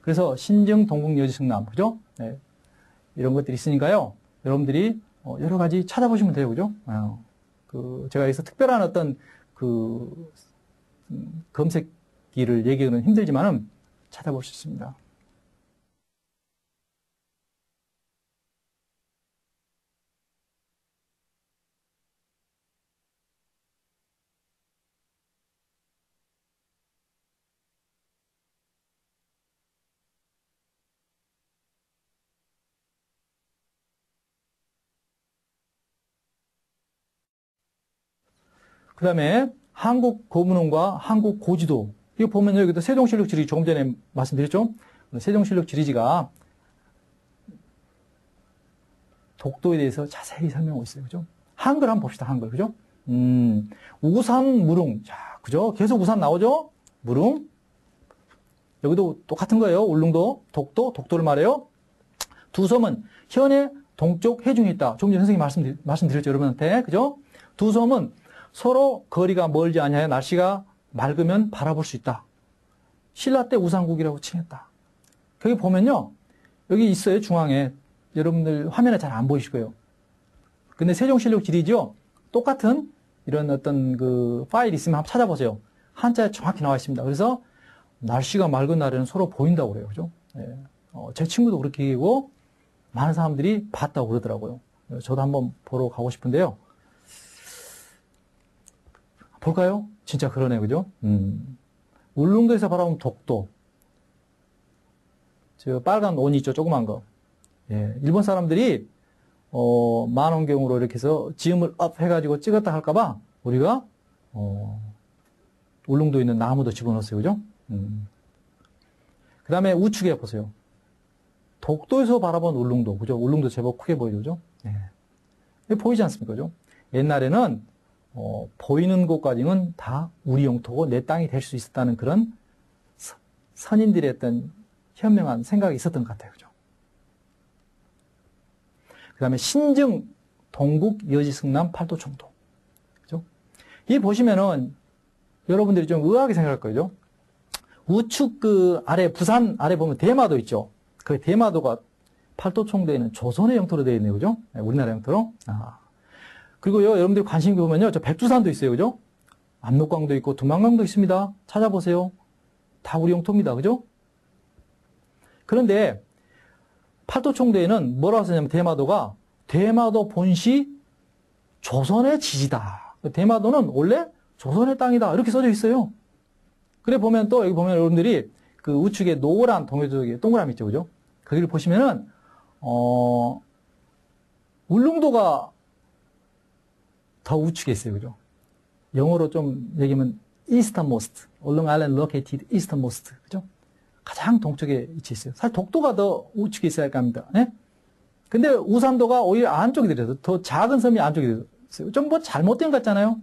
그래서 신증, 동국, 여지승남, 그죠? 네. 이런 것들이 있으니까요. 여러분들이 여러 가지 찾아보시면 돼요, 그죠? 제가 여기서 특별한 어떤 검색기를 얘기하기는 힘들지만은 찾아볼 수 있습니다. 그 다음에 한국 고문원과 한국 고지도. 이거 보면 여기도 세종실록 지리지 조금 전에 말씀드렸죠? 세종실록 지리지가 독도에 대해서 자세히 설명하고 있어요. 그죠? 한글 한번 봅시다. 한글. 그죠? 우산, 무릉. 자, 그죠? 계속 우산 나오죠? 무릉. 여기도 똑같은 거예요. 울릉도, 독도, 독도를 말해요. 두 섬은 현해 동쪽 해중에 있다. 조금 전에 선생님이 말씀드렸죠. 여러분한테. 그죠? 두 섬은 서로 거리가 멀지 않아야 날씨가 맑으면 바라볼 수 있다. 신라 때 우산국이라고 칭했다. 거기 보면요. 여기 있어요. 중앙에. 여러분들 화면에 잘 안 보이실 거예요. 근데 세종실록 지리죠. 똑같은 이런 어떤 그 파일 있으면 한번 찾아보세요. 한자에 정확히 나와 있습니다. 그래서 날씨가 맑은 날에는 서로 보인다고 그래요. 그죠? 예. 제 친구도 그렇게 얘기하고 많은 사람들이 봤다고 그러더라고요. 저도 한번 보러 가고 싶은데요. 볼까요? 진짜 그러네, 그죠? 울릉도에서 바라보면 독도. 저 빨간 원 있죠, 조그만 거. 예, 일본 사람들이, 만원경으로 이렇게 해서 지음을 업 해가지고 찍었다 할까봐 우리가, 울릉도에 있는 나무도 집어넣었어요, 그죠? 그 다음에 우측에 보세요. 독도에서 바라본 울릉도, 그죠? 울릉도 제법 크게 보이죠, 그죠? 예. 보이지 않습니까, 그죠? 옛날에는 보이는 곳까지는 다 우리 영토고 내 땅이 될 수 있었다는 그런 선인들의 어떤 현명한 생각이 있었던 것 같아요. 그죠? 그 다음에 신증, 동국, 여지, 승남, 팔도, 청도. 그죠? 이 보시면은 여러분들이 좀 의아하게 생각할 거죠. 우측 그 아래, 부산 아래 보면 대마도 있죠. 그 대마도가 팔도총도에는 조선의 영토로 되어 있네요. 그죠? 네, 우리나라 영토로. 그리고요, 여러분들이 관심 있게 보면요, 저 백두산도 있어요. 그죠? 압록강도 있고, 두만강도 있습니다. 찾아보세요. 다 우리 영토입니다. 그죠? 그런데, 팔도총도에는 뭐라고 쓰냐면, 대마도가, 대마도 본시 조선의 지지다. 대마도는 원래 조선의 땅이다. 이렇게 써져 있어요. 그래 보면 또, 여기 보면 여러분들이 그 우측에 노란 동해쪽에 동그라미 있죠. 그죠? 거기를 보시면은, 울릉도가 더 우측에 있어요. 그죠? 영어로 좀 얘기하면 easternmost, 울릉 아일랜드 located easternmost. 그죠? 가장 동쪽에 위치해 있어요. 사실 독도가 더 우측에 있어야 할까 합니다. 예? 근데 우산도가 오히려 안쪽에 들어서 더 작은 섬이 안쪽에 들어있어요. 좀 뭐 잘못된 것 같잖아요?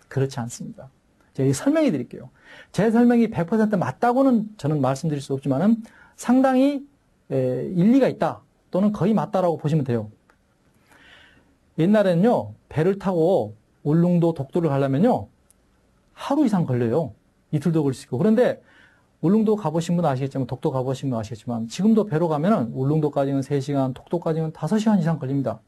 그렇지 않습니다. 제가 설명해 드릴게요. 제 설명이 100% 맞다고는 저는 말씀드릴 수 없지만은 상당히 일리가 있다. 또는 거의 맞다라고 보시면 돼요. 옛날에는요, 배를 타고 울릉도, 독도를 가려면요, 하루 이상 걸려요. 이틀도 걸릴 수 있고. 그런데 울릉도 가보신 분 아시겠지만, 독도 가보신 분 아시겠지만, 지금도 배로 가면은 울릉도까지는 3시간, 독도까지는 5시간 이상 걸립니다.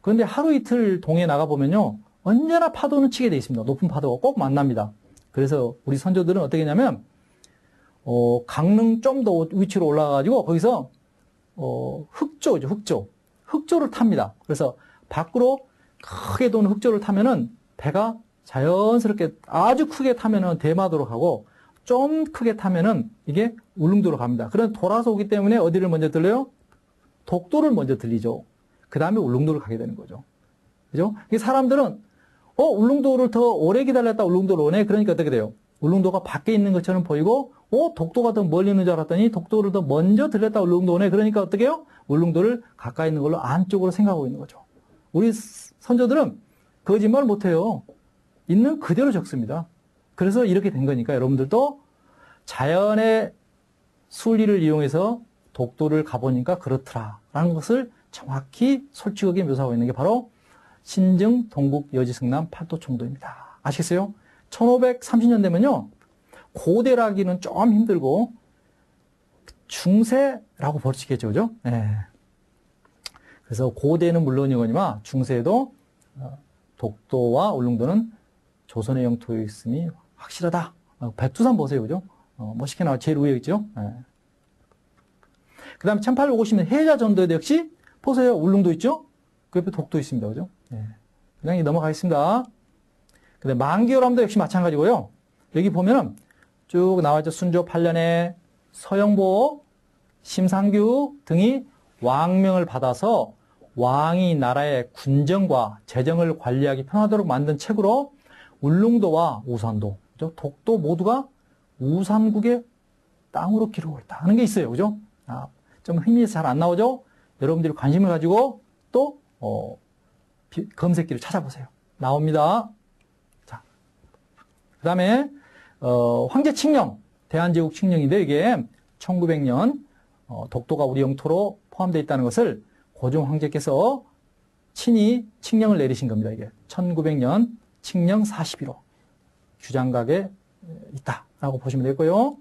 그런데 하루 이틀 동해 나가보면요, 언제나 파도는 치게 돼 있습니다. 높은 파도가 꼭 만납니다. 그래서 우리 선조들은 어떻게 했냐면, 강릉 좀 더 위치로 올라가가지고, 거기서, 흑조죠, 흑조. 흑조를 탑니다. 그래서 밖으로 크게 도는 흑조를 타면은 배가 자연스럽게 아주 크게 타면은 대마도로 가고 좀 크게 타면은 이게 울릉도로 갑니다. 그런데 돌아서 오기 때문에 어디를 먼저 들려요? 독도를 먼저 들리죠. 그 다음에 울릉도를 가게 되는 거죠. 그죠? 사람들은 울릉도를 더 오래 기다렸다 울릉도로 오네. 그러니까 어떻게 돼요? 울릉도가 밖에 있는 것처럼 보이고 독도가 더 멀리 있는 줄 알았더니 독도를 더 먼저 들렸다 울릉도 오네. 그러니까 어떻게 해요? 울릉도를 가까이 있는 걸로 안쪽으로 생각하고 있는 거죠. 우리 선조들은 거짓말 못해요. 있는 그대로 적습니다. 그래서 이렇게 된 거니까 여러분들도 자연의 순리를 이용해서 독도를 가보니까 그렇더라라는 것을 정확히 솔직하게 묘사하고 있는 게 바로 신증 동북 여지승남 팔도총도입니다. 아시겠어요? 1530년 되면요. 고대라기는 좀 힘들고 중세라고 볼 수 있겠죠. 그죠? 네. 그래서 고대는 물론이거니와 중세에도 독도와 울릉도는 조선의 영토에 있음이 확실하다. 백두산 보세요. 그죠? 멋있게 나와 제일 위에 있죠? 네. 그 다음에 1850년 해자전도에도 역시 보세요. 울릉도 있죠? 그 옆에 독도 있습니다. 그죠? 네. 그냥 넘어가겠습니다. 그 다음에 만기열함도 역시 마찬가지고요. 여기 보면은 쭉 나와있죠. 순조 8년에 서영보, 심상규 등이 왕명을 받아서 왕이 나라의 군정과 재정을 관리하기 편하도록 만든 책으로 울릉도와 우산도, 그죠? 독도 모두가 우산국의 땅으로 기록을 했다 하는 게 있어요. 그죠? 좀 힘이 잘 안 나오죠? 여러분들이 관심을 가지고 또 검색기를 찾아보세요. 나옵니다. 자, 그 다음에 황제 칙령, 대한제국 칙령인데 이게 1900년 독도가 우리 영토로 포함되어 있다는 것을 고종 황제께서 친히 칙령을 내리신 겁니다. 이게 1900년 칙령 41호 규장각에 있다라고 보시면 되고요.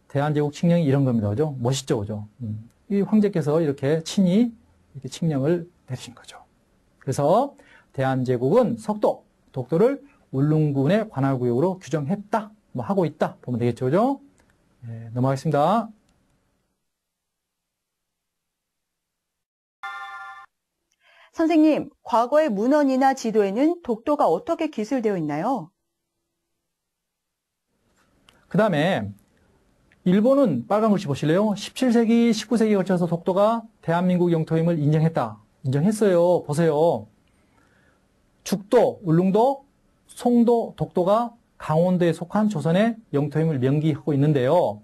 대한제국 칙령이 이런 겁니다. 그죠? 멋있죠, 그죠? 이 황제께서 이렇게 친히 이렇게 칙령을 내리신 거죠. 그래서 대한제국은 석도, 독도를 울릉군의 관할구역으로 규정했다, 뭐 하고 있다 보면 되겠죠, 그죠? 네, 넘어가겠습니다. 선생님, 과거의 문헌이나 지도에는 독도가 어떻게 기술되어 있나요? 그 다음에 일본은 빨간 글씨 보실래요? 17세기, 19세기에 걸쳐서 독도가 대한민국 영토임을 인정했다. 인정했어요. 보세요. 죽도, 울릉도, 송도, 독도가 강원도에 속한 조선의 영토임을 명기하고 있는데요.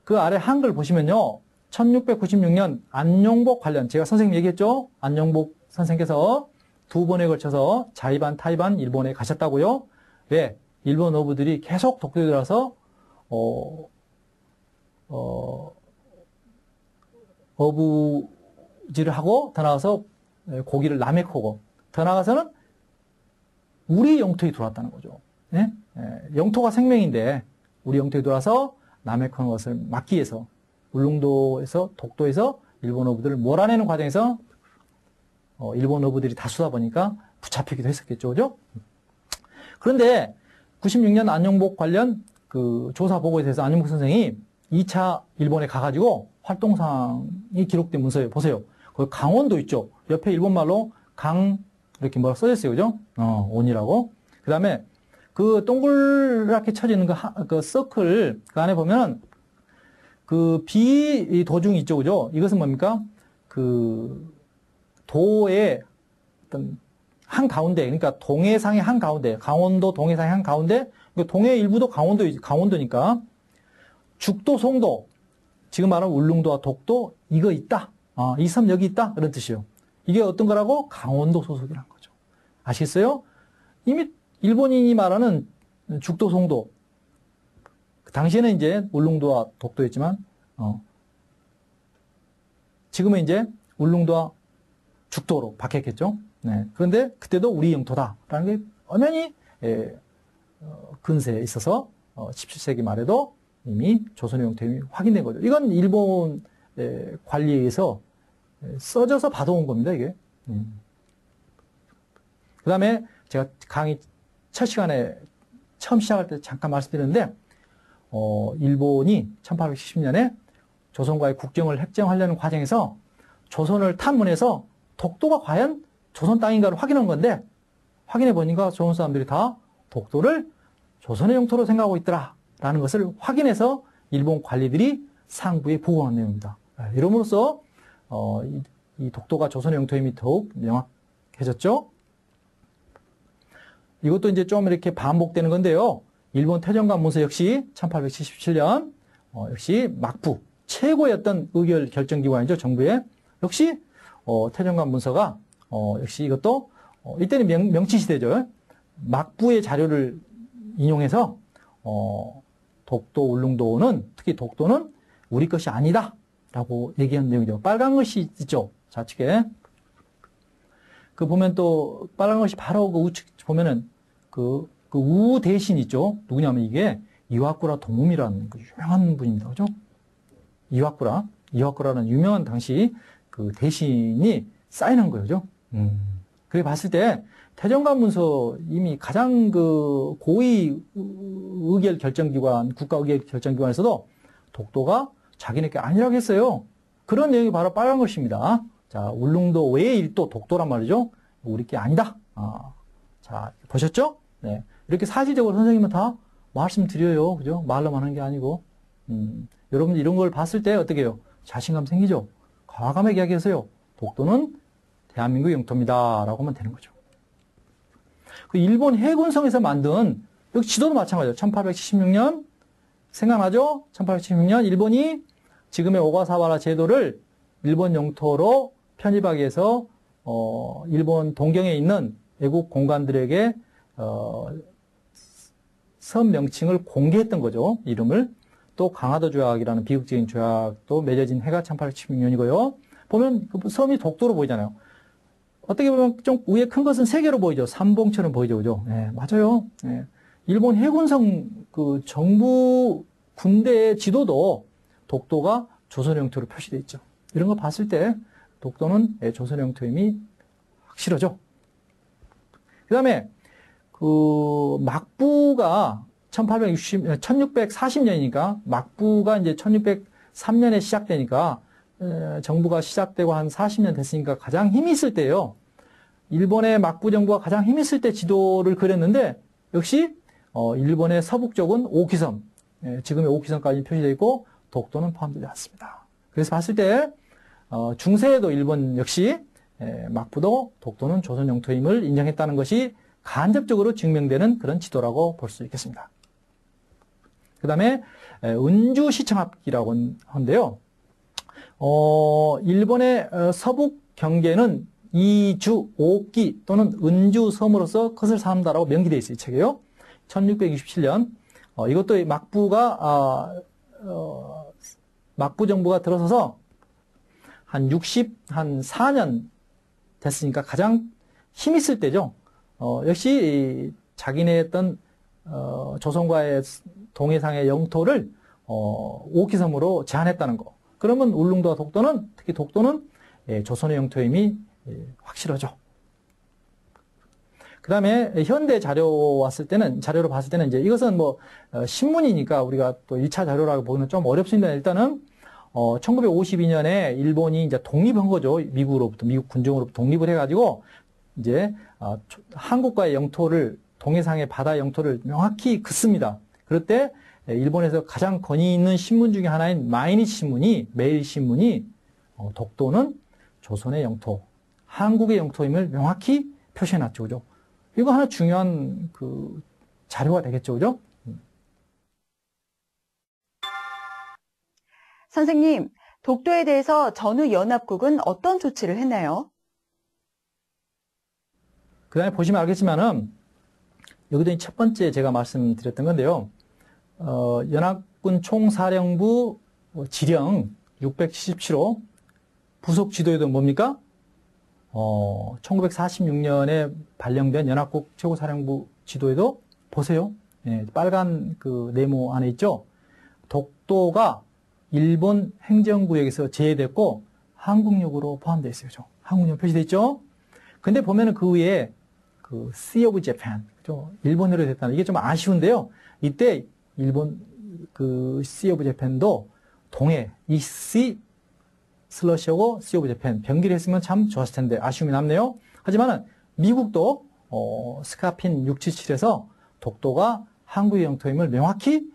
그 아래 한글 보시면요. 1696년 안용복 관련, 제가 선생님 얘기했죠? 안용복 선생께서 2번에 걸쳐서 자이반, 타이반, 일본에 가셨다고요? 왜? 일본 어부들이 계속 독도에 들어와서 어부질을 하고 더 나가서 고기를 남해코고 더 나가서는 우리 영토에 들어왔다는 거죠. 예? 영토가 생명인데 우리 영토에 들어와서 남의 것을 막기 위해서 울릉도에서 독도에서 일본 어부들을 몰아내는 과정에서 일본 어부들이 다수다 보니까 붙잡히기도 했었겠죠. 그죠? 그런데 96년 안용복 관련 그 조사 보고에 대해서 안용복 선생이 2차 일본에 가가지고 활동상이 기록된 문서예요. 보세요. 거기 강원도 있죠. 옆에 일본말로 이렇게 뭐라 써졌어요. 그죠? 온이라고. 그 다음에 그 동그랗게 쳐져 있는 그 서클 그 안에 보면 그 비도중이 있죠. 그죠? 이것은 뭡니까? 그 도의 어떤 한가운데, 그러니까 동해상의 한가운데, 강원도 동해상의 한가운데, 동해 일부도 강원도니까 죽도, 송도, 지금 말하는 울릉도와 독도, 이거 있다. 이 섬 여기 있다. 그런 뜻이에요. 이게 어떤 거라고? 강원도 소속이라는 거죠. 아시겠어요? 이미 일본인이 말하는 죽도, 송도, 당시에는 이제 울릉도와 독도였지만, 지금은 이제 울릉도와 죽도로 바뀌었겠죠. 네. 그런데 그때도 우리 영토다라는 게 엄연히 근세에 있어서 17세기 말에도 이미 조선의 영토임이 확인된 거죠. 이건 일본 관리에 의해서 써져서 받아온 겁니다, 이게. 그 다음에 제가 강의 첫 시간에 처음 시작할 때 잠깐 말씀드렸는데, 일본이 1870년에 조선과의 국경을 획정하려는 과정에서 조선을 탐문해서 독도가 과연 조선 땅인가를 확인한 건데, 확인해 보니까 조선 사람들이 다 독도를 조선의 영토로 생각하고 있더라라는 것을 확인해서 일본 관리들이 상부에 보고한 내용입니다. 이름으로써 이 독도가 조선의 영토임이 더욱 명확해졌죠. 이것도 이제 좀 이렇게 반복되는 건데요. 일본 태정관 문서 역시 1877년 역시 막부 최고였던 의결 결정기관이죠. 정부의 역시 태정관 문서가 역시 이것도 이때는 명치시대죠. 막부의 자료를 인용해서 독도, 울릉도는 특히 독도는 우리 것이 아니다 라고 얘기한 내용이죠. 빨간 것이 있죠. 좌측에 그 보면 또 빨간 것이 바로 그 우측 보면은 그 우 대신 있죠. 누구냐면 이게 이와쿠라 도무미라는 그 유명한 분입니다. 그죠? 이와쿠라는 유명한 당시 그 대신이 사인한 거죠. 그래 봤을 때 태정관 문서 이미 가장 그 고위 의결 결정기관, 국가 의결 결정기관에서도 독도가 자기네께 아니라고 했어요. 그런 내용이 바로 빨간 것입니다. 자, 울릉도 외의 일도 독도란 말이죠. 우리 게 아니다. 자, 보셨죠? 네. 이렇게 사실적으로 선생님은 다 말씀드려요. 그죠? 말로만 하는 게 아니고. 여러분들 이런 걸 봤을 때 어떻게 해요? 자신감 생기죠? 과감하게 이야기하세요. 독도는 대한민국 영토입니다. 라고 하면 되는 거죠. 그 일본 해군성에서 만든, 여기 지도도 마찬가지예요. 1876년, 생각나죠? 1876년 일본이 지금의 오가사와라 제도를 일본 영토로 편입하기 위해서, 일본 동경에 있는 외국 공관들에게, 섬 명칭을 공개했던 거죠. 이름을. 또 강화도 조약이라는 비극적인 조약도 맺어진 해가 1876년이고요. 보면 그 섬이 독도로 보이잖아요. 어떻게 보면 좀 위에 큰 것은 세 개로 보이죠. 삼봉처럼 보이죠. 그죠? 네, 맞아요. 네. 일본 해군성 그 정부 군대의 지도도 독도가 조선 영토로 표시되어 있죠. 이런 거 봤을 때 독도는 조선 영토임이 확실하죠. 그 다음에 그 막부가 1640년이니까 막부가 이제 1603년에 시작되니까 정부가 시작되고 한 40년 됐으니까 가장 힘이 있을 때예요. 일본의 막부 정부가 가장 힘이 있을 때 지도를 그렸는데 역시 일본의 서북 쪽은 오키섬, 지금의 오키섬까지 표시되어 있고 독도는 포함되지 않습니다. 그래서 봤을 때 중세에도 일본 역시 막부도 독도는 조선 영토임을 인정했다는 것이 간접적으로 증명되는 그런 지도라고 볼 수 있겠습니다. 그 다음에 은주시청합기라고 하는데요. 일본의 서북 경계는 이주, 오기 또는 은주섬으로서 컷을 삼다라고 명기되어 있어요. 이 책이에요. 1667년. 이것도 막부 정부가 들어서서 한 4년 됐으니까 가장 힘 있을 때죠. 역시 자기네 어떤 조선과의 동해상의 영토를 5기섬으로 제한했다는 거. 그러면 울릉도와 독도는, 특히 독도는 조선의 영토임이 확실하죠. 그 다음에 현대 자료로 봤을 때는 이제 이것은 뭐 신문이니까 우리가 또 1차 자료라고 보기는 좀 어렵습니다. 일단은 1952년에 일본이 이제 독립한 거죠. 미국 군정으로부터 독립을 해가지고 이제 한국과의 영토를, 동해상의 바다 영토를 명확히 긋습니다. 그럴 때 일본에서 가장 권위 있는 신문 중에 하나인 매일 신문이 독도는 조선의 영토, 한국의 영토임을 명확히 표시해놨죠, 그죠? 이거 하나 중요한 그 자료가 되겠죠, 그죠? 선생님, 독도에 대해서 전후 연합국은 어떤 조치를 했나요? 그 다음에 보시면 알겠지만은, 여기도 첫 번째 제가 말씀드렸던 건데요. 연합군 총사령부 지령 677호 부속 지도에도 뭡니까? 1946년에 발령된 연합국 최고사령부 지도에도 보세요. 예, 빨간 그 네모 안에 있죠? 독도가 일본 행정구역에서 제외됐고 한국역으로 포함되어 있어요. 한국역 표시되어 있죠? 근데 보면은 그 위에 그 Sea of Japan, 그죠? 일본어로 됐다는 이게 좀 아쉬운데요. 이때 일본 그 Sea of Japan도 동해, 이씨 슬러시하고 Sea of Japan 병기를 했으면 참 좋았을 텐데 아쉬움이 남네요. 하지만은 미국도 스카핀 677에서 독도가 한국의 영토임을 명확히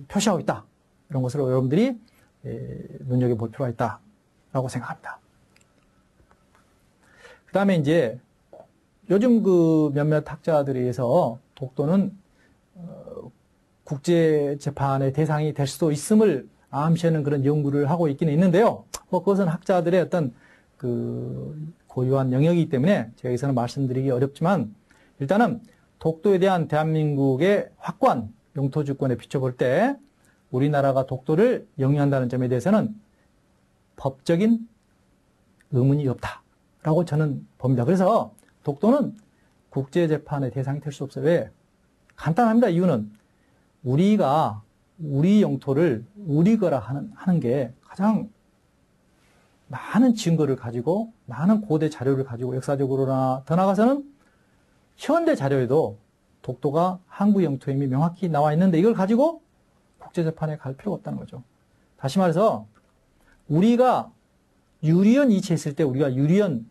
표시하고 있다. 이런 것으로 여러분들이 눈여겨볼 필요가 있다라고 생각합니다. 그 다음에 이제 요즘 그 몇몇 학자들에 의해서 독도는 국제재판의 대상이 될 수도 있음을 암시하는 그런 연구를 하고 있기는 있는데요. 뭐 그것은 학자들의 어떤 그 고유한 영역이기 때문에 제가 여기서는 말씀드리기 어렵지만 일단은 독도에 대한 대한민국의 확고한 영토 주권에 비춰볼 때 우리나라가 독도를 영유한다는 점에 대해서는 법적인 의문이 없다라고 저는 봅니다. 그래서 독도는 국제재판의 대상이 될 수 없어요. 왜? 간단합니다. 이유는 우리가 우리 영토를 우리 거라 하는 게 가장 많은 증거를 가지고 많은 고대 자료를 가지고 역사적으로나 더 나아가서는 현대 자료에도 독도가 한국 영토임이 명확히 나와 있는데 이걸 가지고 국제재판에 갈 필요가 없다는 거죠. 다시 말해서 우리가 유리한 이치했을 때 우리가 유리한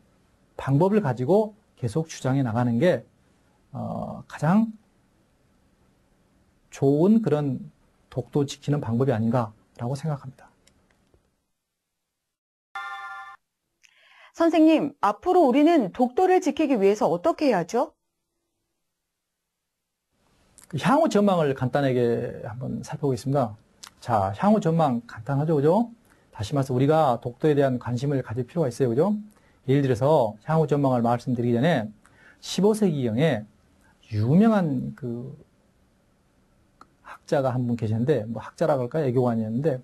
방법을 가지고 계속 주장해 나가는 게 가장 좋은 그런 독도 지키는 방법이 아닌가라고 생각합니다. 선생님, 앞으로 우리는 독도를 지키기 위해서 어떻게 해야죠? 향후 전망을 간단하게 한번 살펴보겠습니다. 자, 향후 전망 간단하죠, 그죠? 다시 말해서 우리가 독도에 대한 관심을 가질 필요가 있어요, 그죠? 예를 들어서 향후 전망을 말씀드리기 전에 15세기경에 유명한 그 학자가 한 분 계셨는데, 뭐 학자라고 할까요? 애교관이었는데,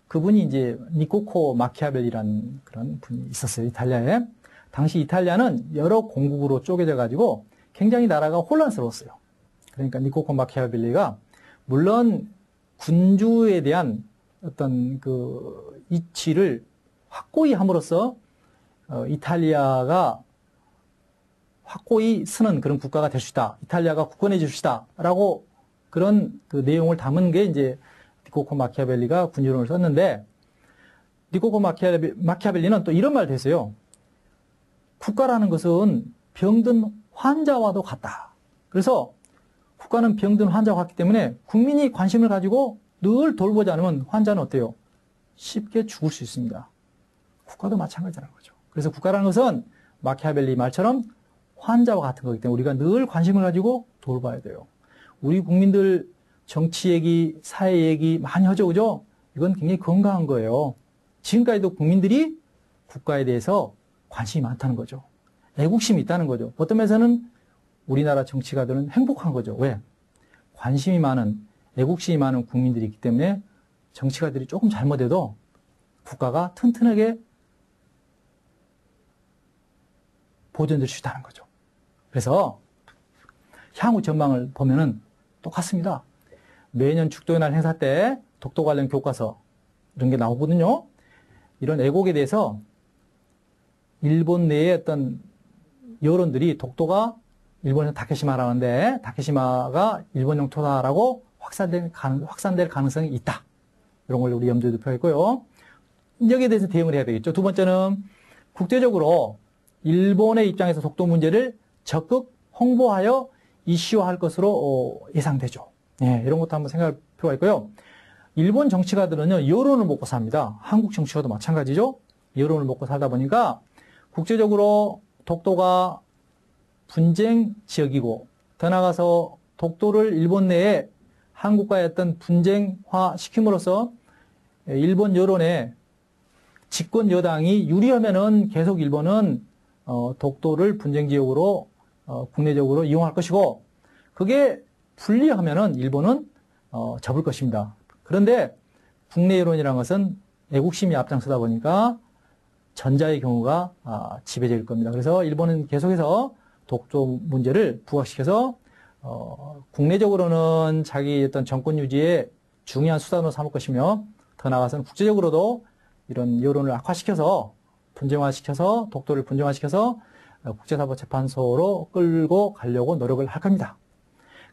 그분이 이제 니코코 마키아벨리라는 그런 분이 있었어요, 이탈리아에. 당시 이탈리아는 여러 공국으로 쪼개져 가지고 굉장히 나라가 혼란스러웠어요. 그러니까 니코코 마키아벨리가 물론 군주에 대한 어떤 그 이치를 확고히 함으로써 이탈리아가 확고히 쓰는 그런 국가가 될 수 있다. 이탈리아가 굳건해질 수 있다. 라고 그런 그 내용을 담은 게 이제 니코코 마키아벨리가 군주론을 썼는데 니코코 마키아벨리는 또 이런 말도 했어요. 국가라는 것은 병든 환자와도 같다. 그래서 국가는 병든 환자와 같기 때문에 국민이 관심을 가지고 늘 돌보지 않으면 환자는 어때요? 쉽게 죽을 수 있습니다. 국가도 마찬가지라는 거죠. 그래서 국가라는 것은 마키아벨리 말처럼 환자와 같은 거기 때문에 우리가 늘 관심을 가지고 돌봐야 돼요. 우리 국민들 정치 얘기, 사회 얘기 많이 하죠, 그죠? 이건 굉장히 건강한 거예요. 지금까지도 국민들이 국가에 대해서 관심이 많다는 거죠. 애국심이 있다는 거죠. 어떤 면에서는 우리나라 정치가들은 행복한 거죠. 왜? 관심이 많은, 애국심이 많은 국민들이 있기 때문에 정치가들이 조금 잘못해도 국가가 튼튼하게 보존될 수 있다는 거죠. 그래서 향후 전망을 보면은 똑같습니다. 매년 죽도의 날 행사 때 독도 관련 교과서 이런 게 나오거든요. 이런 애국에 대해서 일본 내의 어떤 여론들이 독도가 일본에서 다케시마라는데 다케시마가 일본 영토다라고 확산될 가능성이 있다. 이런 걸 우리 염두에 두고 있고요. 여기에 대해서 대응을 해야 되겠죠. 두 번째는 국제적으로 일본의 입장에서 독도 문제를 적극 홍보하여 이슈화할 것으로 예상되죠. 예, 이런 것도 한번 생각할 필요가 있고요. 일본 정치가들은요, 여론을 먹고 삽니다. 한국 정치가도 마찬가지죠. 여론을 먹고 살다 보니까 국제적으로 독도가 분쟁 지역이고 더 나아가서 독도를 일본 내에 한국과의 어떤 분쟁화 시킴으로써 일본 여론에 집권 여당이 유리하면은 계속 일본은 독도를 분쟁 지역으로 국내적으로 이용할 것이고 그게 불리하면은 일본은 접을 것입니다. 그런데 국내 여론이라는 것은 애국심이 앞장서다 보니까 전자의 경우가 지배적일 겁니다. 그래서 일본은 계속해서 독도 문제를 부각시켜서 국내적으로는 자기 어떤 정권 유지에 중요한 수단으로 삼을 것이며 더 나아가서는 국제적으로도 이런 여론을 악화시켜서 분쟁화시켜서 독도를 분쟁화시켜서 국제사법재판소로 끌고 가려고 노력을 할 겁니다.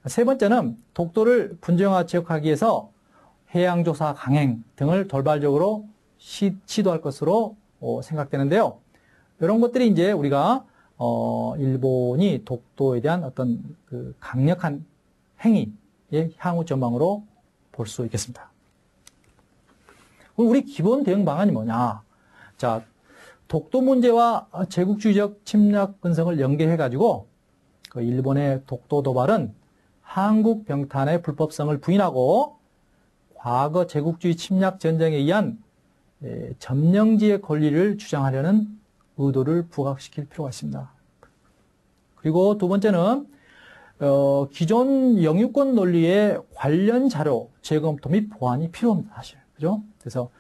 세 번째는 독도를 분쟁화 지역화하기 위해서 해양조사 강행 등을 돌발적으로 시도할 것으로 생각되는데요. 이런 것들이 이제 우리가 일본이 독도에 대한 어떤 그 강력한 행위의 향후 전망으로 볼 수 있겠습니다. 그럼 우리 기본 대응 방안이 뭐냐? 자, 독도 문제와 제국주의적 침략 근성을 연계해가지고 그 일본의 독도 도발은 한국 병탄의 불법성을 부인하고 과거 제국주의 침략 전쟁에 의한 점령지의 권리를 주장하려는 의도를 부각시킬 필요가 있습니다. 그리고 두 번째는 기존 영유권 논리의 관련 자료 재검토 및 보완이 필요합니다. 사실 그죠? 그래서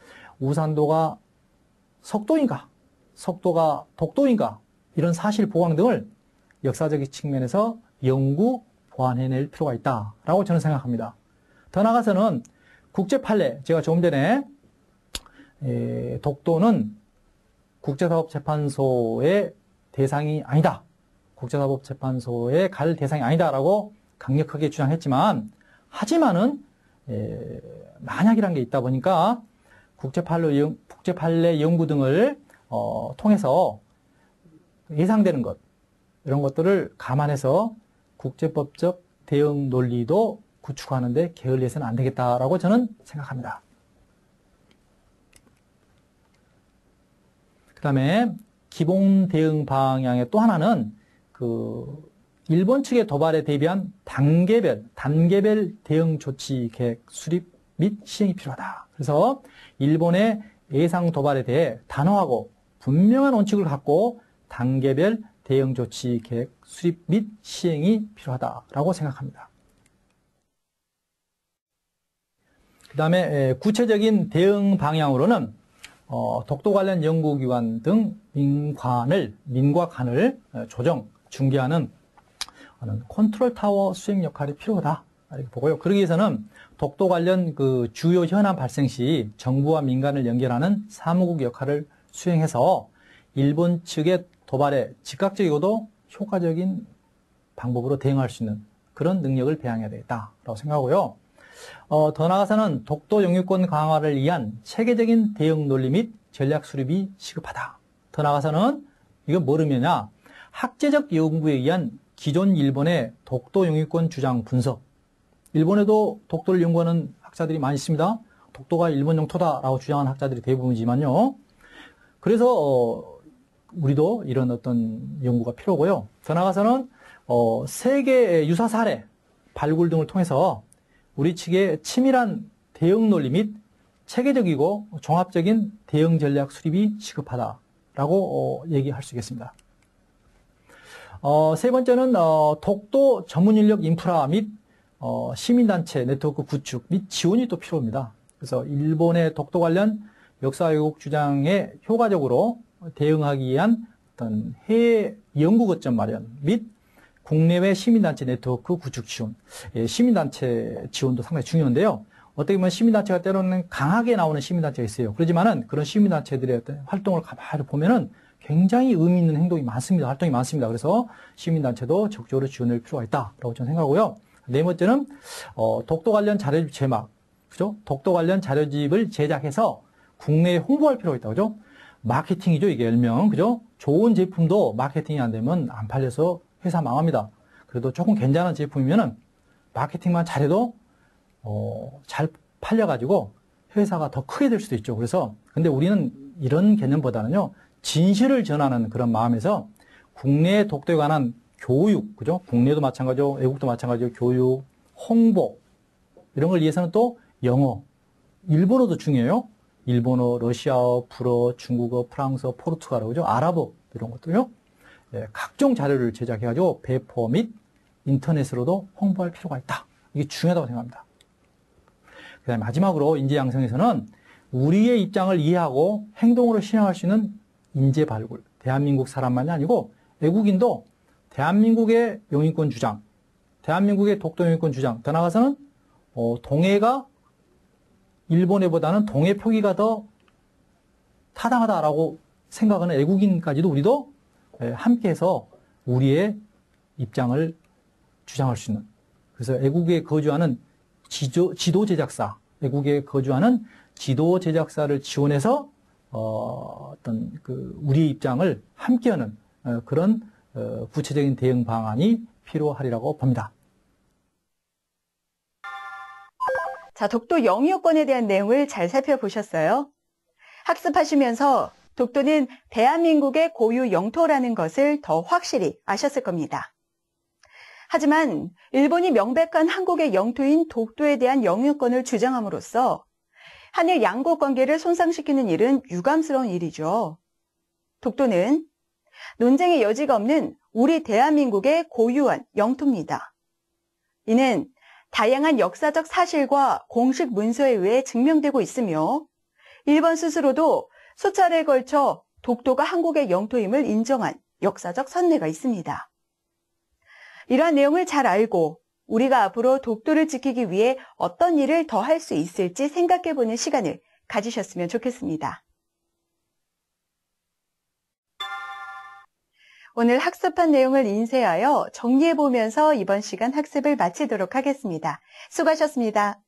우산도가 석도인가, 석도가 독도인가 이런 사실 보완 등을 역사적인 측면에서 연구 보완해낼 필요가 있다라고 저는 생각합니다. 더 나아가서는 국제 판례, 제가 조금 전에 독도는 국제사법재판소의 대상이 아니다. 국제사법재판소에 갈 대상이 아니다라고 강력하게 주장했지만 하지만은 만약이라는 게 있다 보니까 국제판례 연구 등을 통해서 예상되는 것 이런 것들을 감안해서 국제법적 대응 논리도 구축하는 데 게을리해서는 안 되겠다라고 저는 생각합니다. 그 다음에 기본 대응 방향의 또 하나는 그 일본 측의 도발에 대비한 단계별 대응 조치 계획 수립 및 시행이 필요하다. 그래서 일본의 예상 도발에 대해 단호하고 분명한 원칙을 갖고 단계별 대응 조치 계획 수립 및 시행이 필요하다라고 생각합니다. 그 다음에 구체적인 대응 방향으로는 독도 관련 연구기관 등 민과 간을 조정, 중개하는 컨트롤 타워 수행 역할이 필요하다 이렇게 보고요. 그러기 위해서는 독도 관련 그 주요 현안 발생 시 정부와 민간을 연결하는 사무국 역할을 수행해서 일본 측의 도발에 즉각적이고도 효과적인 방법으로 대응할 수 있는 그런 능력을 배양해야 되겠다라고 생각하고요. 더 나아가서는 독도 영유권 강화를 위한 체계적인 대응 논리 및 전략 수립이 시급하다. 더 나아가서는 이건 뭘 의미하냐? 학제적 연구에 의한 기존 일본의 독도 영유권 주장 분석. 일본에도 독도를 연구하는 학자들이 많이 있습니다. 독도가 일본 영토다라고 주장하는 학자들이 대부분이지만요. 그래서 우리도 이런 어떤 연구가 필요하고요. 더 나아가서는 세계 유사 사례 발굴 등을 통해서 우리 측의 치밀한 대응 논리 및 체계적이고 종합적인 대응 전략 수립이 시급하다라고 얘기할 수 있겠습니다. 세 번째는 독도 전문 인력 인프라 및 시민단체 네트워크 구축 및 지원이 또 필요합니다. 그래서 일본의 독도 관련 역사 왜곡 주장에 효과적으로 대응하기 위한 어떤 해외 연구 거점 마련 및 국내외 시민단체 네트워크 구축 지원. 시민단체 지원도 상당히 중요한데요. 어떻게 보면 시민단체가 때로는 강하게 나오는 시민단체가 있어요. 그렇지만은 그런 시민단체들의 어떤 활동을 가만히 보면은 굉장히 의미 있는 행동이 많습니다. 활동이 많습니다. 그래서 시민단체도 적극적으로 지원할 필요가 있다라고 저는 생각하고요. 네 번째는 독도 관련 자료집 제작, 그죠? 독도 관련 자료집을 제작해서 국내에 홍보할 필요가 있다, 그죠? 마케팅이죠, 이게 일명, 그죠? 좋은 제품도 마케팅이 안 되면 안 팔려서 회사 망합니다. 그래도 조금 괜찮은 제품이면은 마케팅만 잘해도 잘 팔려가지고 회사가 더 크게 될 수도 있죠. 그래서 근데 우리는 이런 개념보다는요, 진실을 전하는 그런 마음에서 국내 독도에 관한 교육, 그죠? 국내도 마찬가지고 외국도 마찬가지고 교육, 홍보 이런 걸 위해서는 또 영어, 일본어도 중요해요. 일본어, 러시아어, 불어, 중국어, 프랑스어, 포르투갈어, 그죠? 아랍어 이런 것도요. 예, 각종 자료를 제작해가지고 배포 및 인터넷으로도 홍보할 필요가 있다. 이게 중요하다고 생각합니다. 그다음에 마지막으로 인재 양성에서는 우리의 입장을 이해하고 행동으로 실행할 수 있는 인재 발굴. 대한민국 사람만이 아니고 외국인도 대한민국의 영유권 주장, 대한민국의 독도 영유권 주장, 더 나아가서는 동해가 일본해보다는 동해 표기가 더 타당하다라고 생각하는 외국인까지도 우리도 함께해서 우리의 입장을 주장할 수 있는. 그래서 외국에 거주하는 지도 제작사, 외국에 거주하는 지도 제작사를 지원해서 어떤 우리의 입장을 함께하는 그런 구체적인 대응 방안이 필요하리라고 봅니다. 자, 독도 영유권에 대한 내용을 잘 살펴보셨어요? 학습하시면서 독도는 대한민국의 고유 영토라는 것을 더 확실히 아셨을 겁니다. 하지만 일본이 명백한 한국의 영토인 독도에 대한 영유권을 주장함으로써 한일 양국 관계를 손상시키는 일은 유감스러운 일이죠. 독도는 논쟁의 여지가 없는 우리 대한민국의 고유한 영토입니다. 이는 다양한 역사적 사실과 공식 문서에 의해 증명되고 있으며 일본 스스로도 수차례에 걸쳐 독도가 한국의 영토임을 인정한 역사적 선례가 있습니다. 이러한 내용을 잘 알고 우리가 앞으로 독도를 지키기 위해 어떤 일을 더 할 수 있을지 생각해보는 시간을 가지셨으면 좋겠습니다. 오늘 학습한 내용을 인쇄하여 정리해보면서 이번 시간 학습을 마치도록 하겠습니다. 수고하셨습니다.